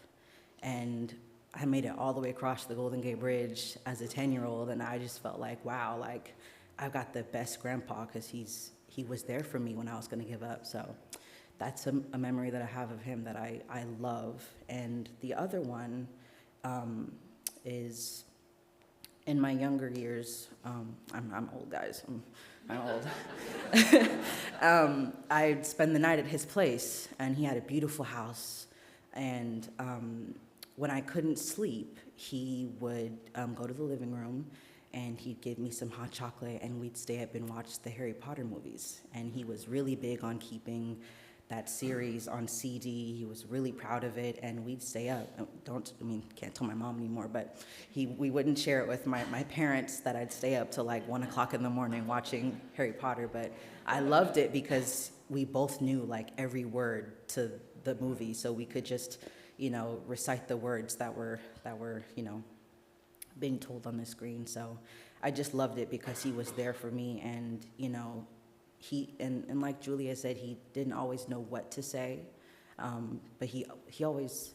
And I made it all the way across the Golden Gate Bridge as a 10-year-old, and I just felt like, wow, like I've got the best grandpa, because he was there for me when I was gonna give up. So that's a memory that I have of him that I love. And the other one is in my younger years. I'm old, guys. I'm old. I'd spend the night at his place, and he had a beautiful house. And when I couldn't sleep, he would go to the living room, and he'd give me some hot chocolate, and we'd stay up and watch the Harry Potter movies. And he was really big on keeping that series on CD. He was really proud of it, and we'd stay up. Can't tell my mom anymore, but we wouldn't share it with my parents that I'd stay up till like 1 o'clock in the morning watching Harry Potter. But I loved it because we both knew like every word to the movie, so we could just, recite the words that were, being told on the screen. So I just loved it because he was there for me, and, he, and like Julia said, he didn't always know what to say, but he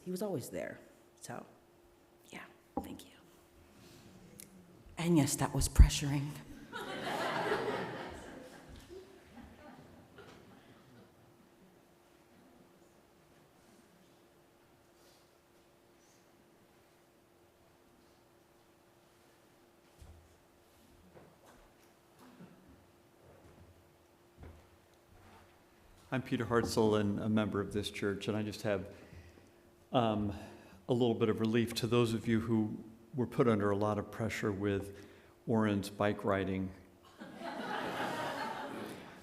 was always there. So, yeah, thank you. And yes, that was pressuring. I'm Peter Hartzell and a member of this church, and I just have a little bit of relief to those of you who were put under a lot of pressure with Orrin's bike riding.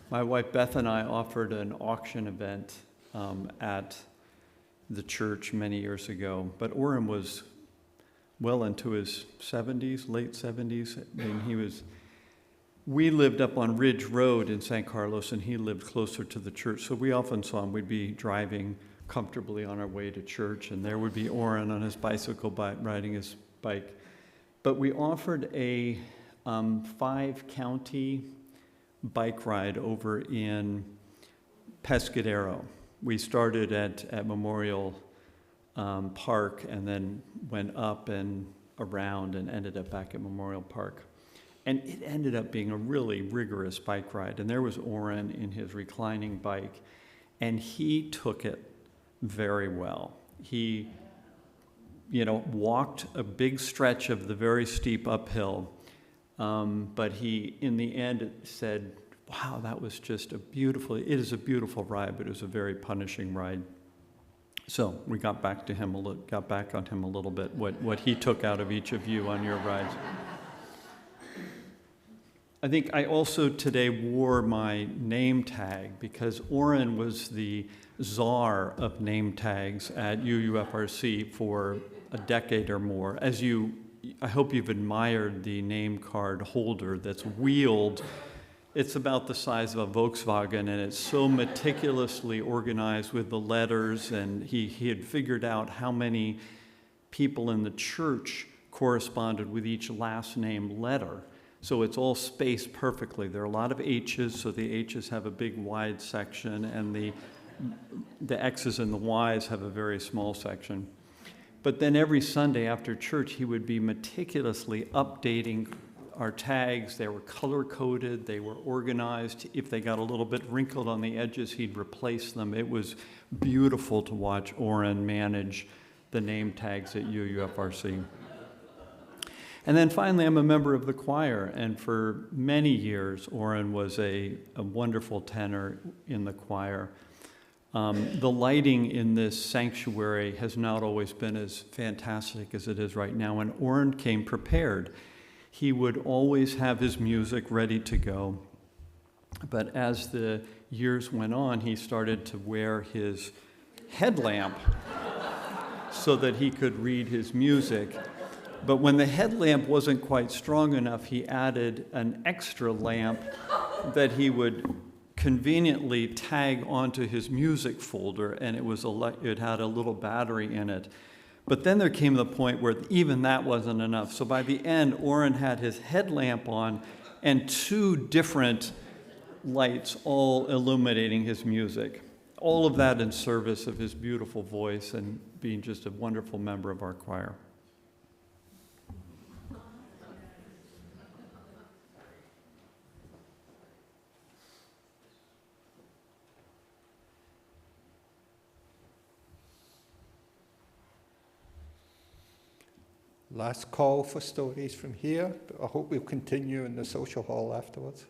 My wife Beth and I offered an auction event at the church many years ago, but Orrin was well into his 70s, late 70s. We lived up on Ridge Road in San Carlos, and he lived closer to the church, so we often saw him. We'd be driving comfortably on our way to church, and there would be Orrin on his bicycle riding his bike. But we offered a 5-county bike ride over in Pescadero. We started at Memorial Park and then went up and around and ended up back at Memorial Park. And it ended up being a really rigorous bike ride. And there was Orrin in his reclining bike, and he took it very well. He, walked a big stretch of the very steep uphill, but he, in the end, said, wow, that was just it is a beautiful ride, but it was a very punishing ride. So we got back on him a little bit, what he took out of each of you on your rides. I think I also today wore my name tag because Orrin was the czar of name tags at UUFRC for a decade or more. I hope you've admired the name card holder that's wheeled. It's about the size of a Volkswagen, and it's so meticulously organized with the letters, and he had figured out how many people in the church corresponded with each last name letter. So it's all spaced perfectly. There are a lot of H's, so the H's have a big wide section, and the X's and the Y's have a very small section. But then every Sunday after church, he would be meticulously updating our tags. They were color-coded, they were organized. If they got a little bit wrinkled on the edges, he'd replace them. It was beautiful to watch Orrin manage the name tags at UUFRC. And then finally, I'm a member of the choir, and for many years, Orrin was a wonderful tenor in the choir. The lighting in this sanctuary has not always been as fantastic as it is right now, and Orrin came prepared. He would always have his music ready to go, but as the years went on, he started to wear his headlamp so that he could read his music. But when the headlamp wasn't quite strong enough, he added an extra lamp that he would conveniently tag onto his music folder, and it had a little battery in it. But then there came the point where even that wasn't enough. So by the end, Orrin had his headlamp on and 2 different lights all illuminating his music. All of that in service of his beautiful voice and being just a wonderful member of our choir. Last call for stories from here, but I hope we'll continue in the social hall afterwards.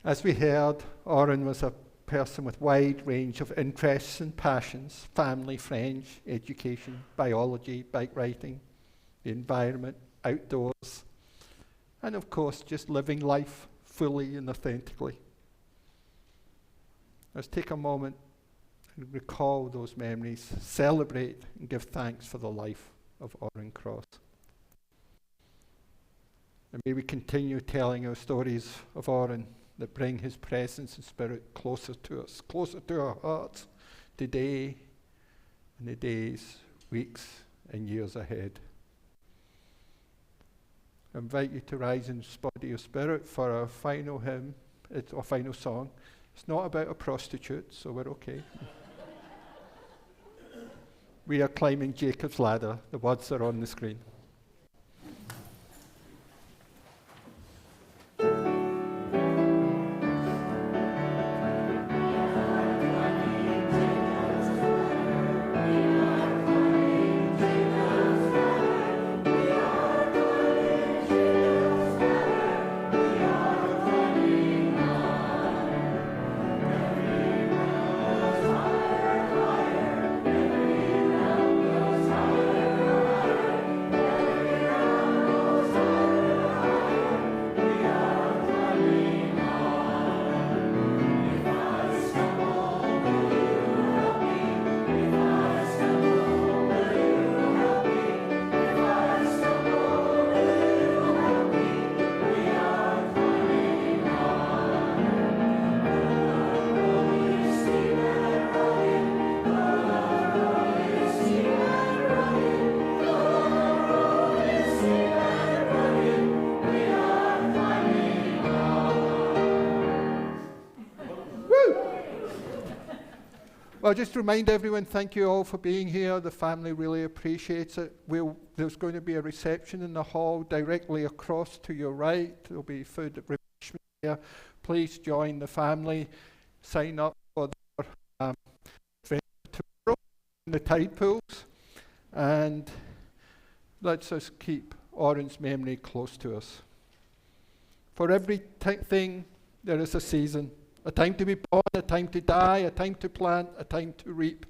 As we heard, Orrin was a person with wide range of interests and passions: family, French, education, biology, bike riding, the environment, outdoors, and of course, just living life fully and authentically. Let's take a moment and recall those memories, celebrate and give thanks for the life of Orrin Cross. And may we continue telling our stories of Orrin that bring his presence and spirit closer to us, closer to our hearts today and the days, weeks, and years ahead. I invite you to rise in body of spirit for our final hymn, or final song. It's not about a prostitute, so we're okay. We are climbing Jacob's ladder. The words are on the screen. Well, just to remind everyone, thank you all for being here. The family really appreciates it. There's going to be a reception in the hall directly across to your right. There'll be food and refreshment there. Please join the family. Sign up for their event tomorrow in the tide pools. And let's just keep Orrin's memory close to us. For everything, there is a season. A time to be born, a time to die, a time to plant, a time to reap,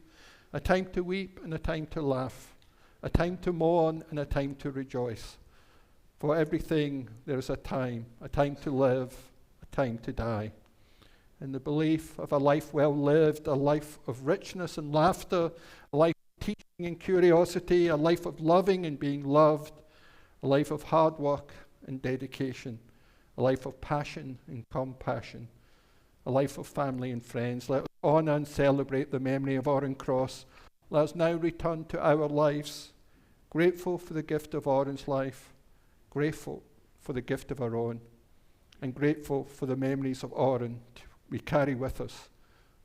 a time to weep and a time to laugh, a time to mourn and a time to rejoice. For everything there is a time to live, a time to die. In the belief of a life well lived, a life of richness and laughter, a life of teaching and curiosity, a life of loving and being loved, a life of hard work and dedication, a life of passion and compassion, a life of family and friends. Let us honor and celebrate the memory of Orrin Cross. Let us now return to our lives, grateful for the gift of Orrin's life, grateful for the gift of our own, and grateful for the memories of Orrin we carry with us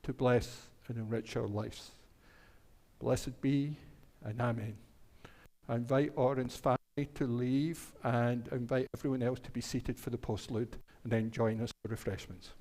to bless and enrich our lives. Blessed be, and amen. I invite Orrin's family to leave and invite everyone else to be seated for the postlude and then join us for refreshments.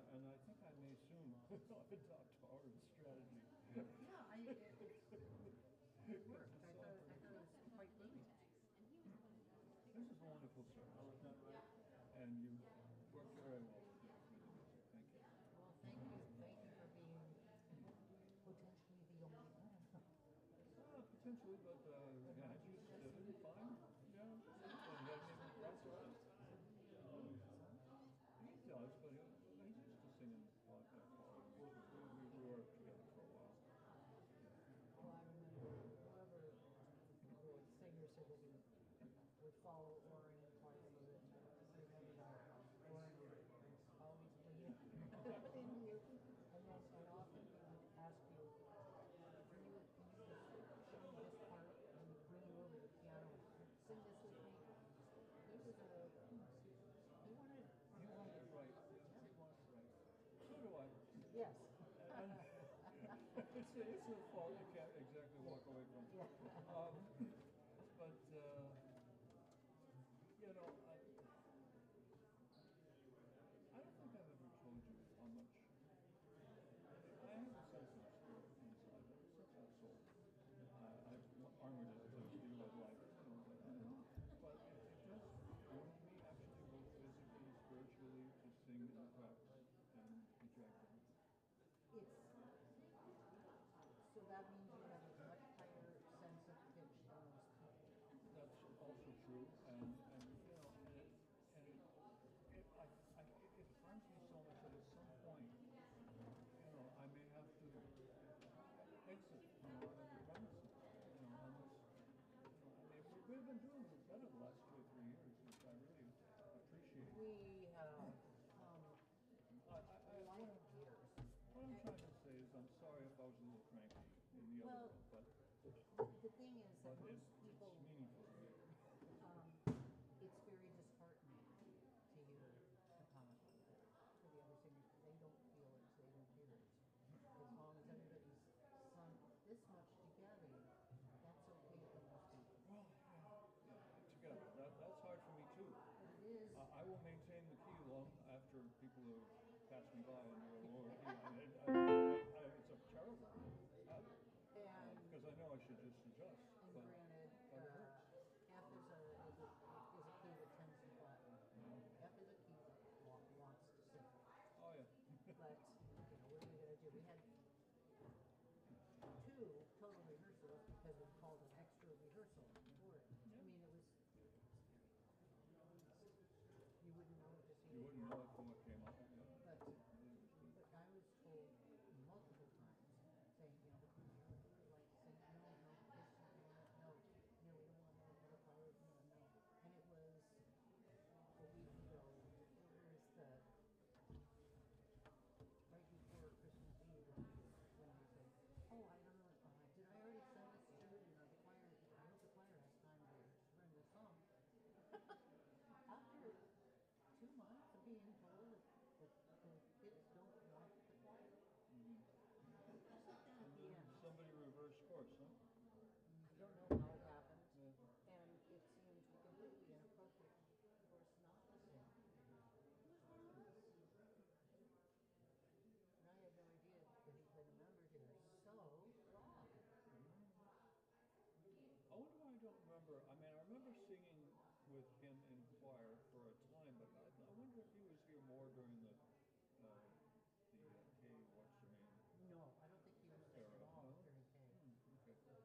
And I think I may soon adopt Orrin's strategy. Yeah, it worked. I thought it was quite brilliant. This is a wonderful service. And you worked very well with the music. Thank you. Well, thank you. Thank you for being potentially the only one. Potentially, but Jesus did it fine. Yeah. That's right. He does, but he's used to singing like that. We grew up together for a while. Well, I remember whoever the singer said that we would follow Orrin in parts of it. I remember that Orrin would always lean in you, and often he would ask you, can you just show me this part, and bring you over to the piano and sing this with me. He was he wanted it right. Yeah. He wants it right. So do I. Yes. It's a fault I can't exactly walk away from. Yeah. But you know, I don't think I've ever told you how much I have a sense of spirit inside, a sense of soul. I've armored it to deal with life, but it does wound me actually both physically and spiritually to sing in the crowd. been doing better the last 2 or 3 years, which I really appreciate. We have What I'm trying to say is, I'm sorry if I was a little cranky in the other room, but the thing is that most people, it's meaningful to me. it's very disheartening to hear the comment like that for the other singers. They don't feel it, so they don't hear it. As long as everybody's sung this much together, that's okay for most people. Together, that's hard for me too. But it is. I will maintain the key long after people have passed me by and they're lower key. It's a terrible habit. Because I know I should just adjust. And but granted, it hurts. F is a key that tends to flatten. F is a key that wants to sing. Oh yeah. But, what are we going to do? We had 2 total rehearsals because we called an extra rehearsal for it. I mean, it was, you wouldn't know it to see. You wouldn't know it from what came up. But I was told multiple times, saying, we really like to sing, no, this time, no, we don't want to have a choir, no. And it was a week ago, it was right before Christmas Eve, when they said, oh, I don't know, did I already send this to you? And the choir, I hope the choir has time to learn the song. After 2 months of being told that the kids don't want the choir. Just like that at the end. Somebody reversed course, huh? I don't know how it happened, and it seemed completely inappropriate for us not to sing. It was one of us. And I had no idea that he'd been a member here so long. I wonder why I don't remember. I mean, I remember singing with him in choir for a time, but I wonder if he was here more during the K, what's her name? No, I don't think he was there at all during K. Okay.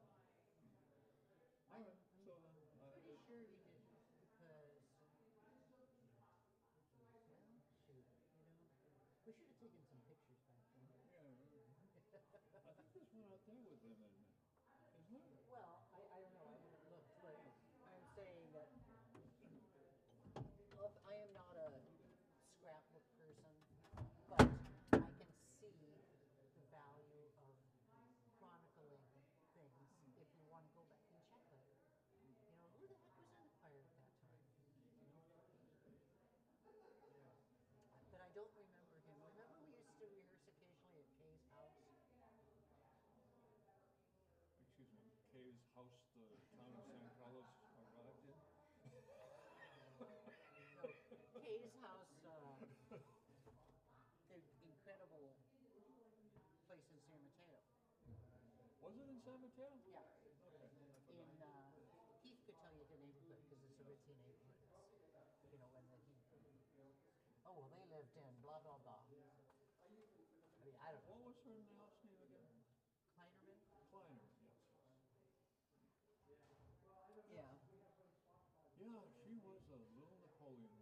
I'm So then, pretty sure he didn't because, well, shoot, we should have taken some pictures back then. Yeah. I think there's one out there with him in it. Isn't there? Well, I don't know, I haven't looked, but I'm saying that I am not a scrapbook person, but I can see the value of chronicling things if you want to go back and check later. Who the heck was in the choir at that time? But I don't remember him. Remember we used to rehearse occasionally at Kay's house? Excuse me, Kay's house, the town of San Carlos arrived in? No, Kay's house, the incredible place in San Mateo. Was it in San Mateo? Yeah. Okay. Keith could tell you the neighborhood because it's a ritzy neighborhood. When they lived in blah, blah, blah. I mean, I don't know. What was her house name again? Kleinerman? Kleiner, yes. Yeah. Yeah, she was a little Napoleon,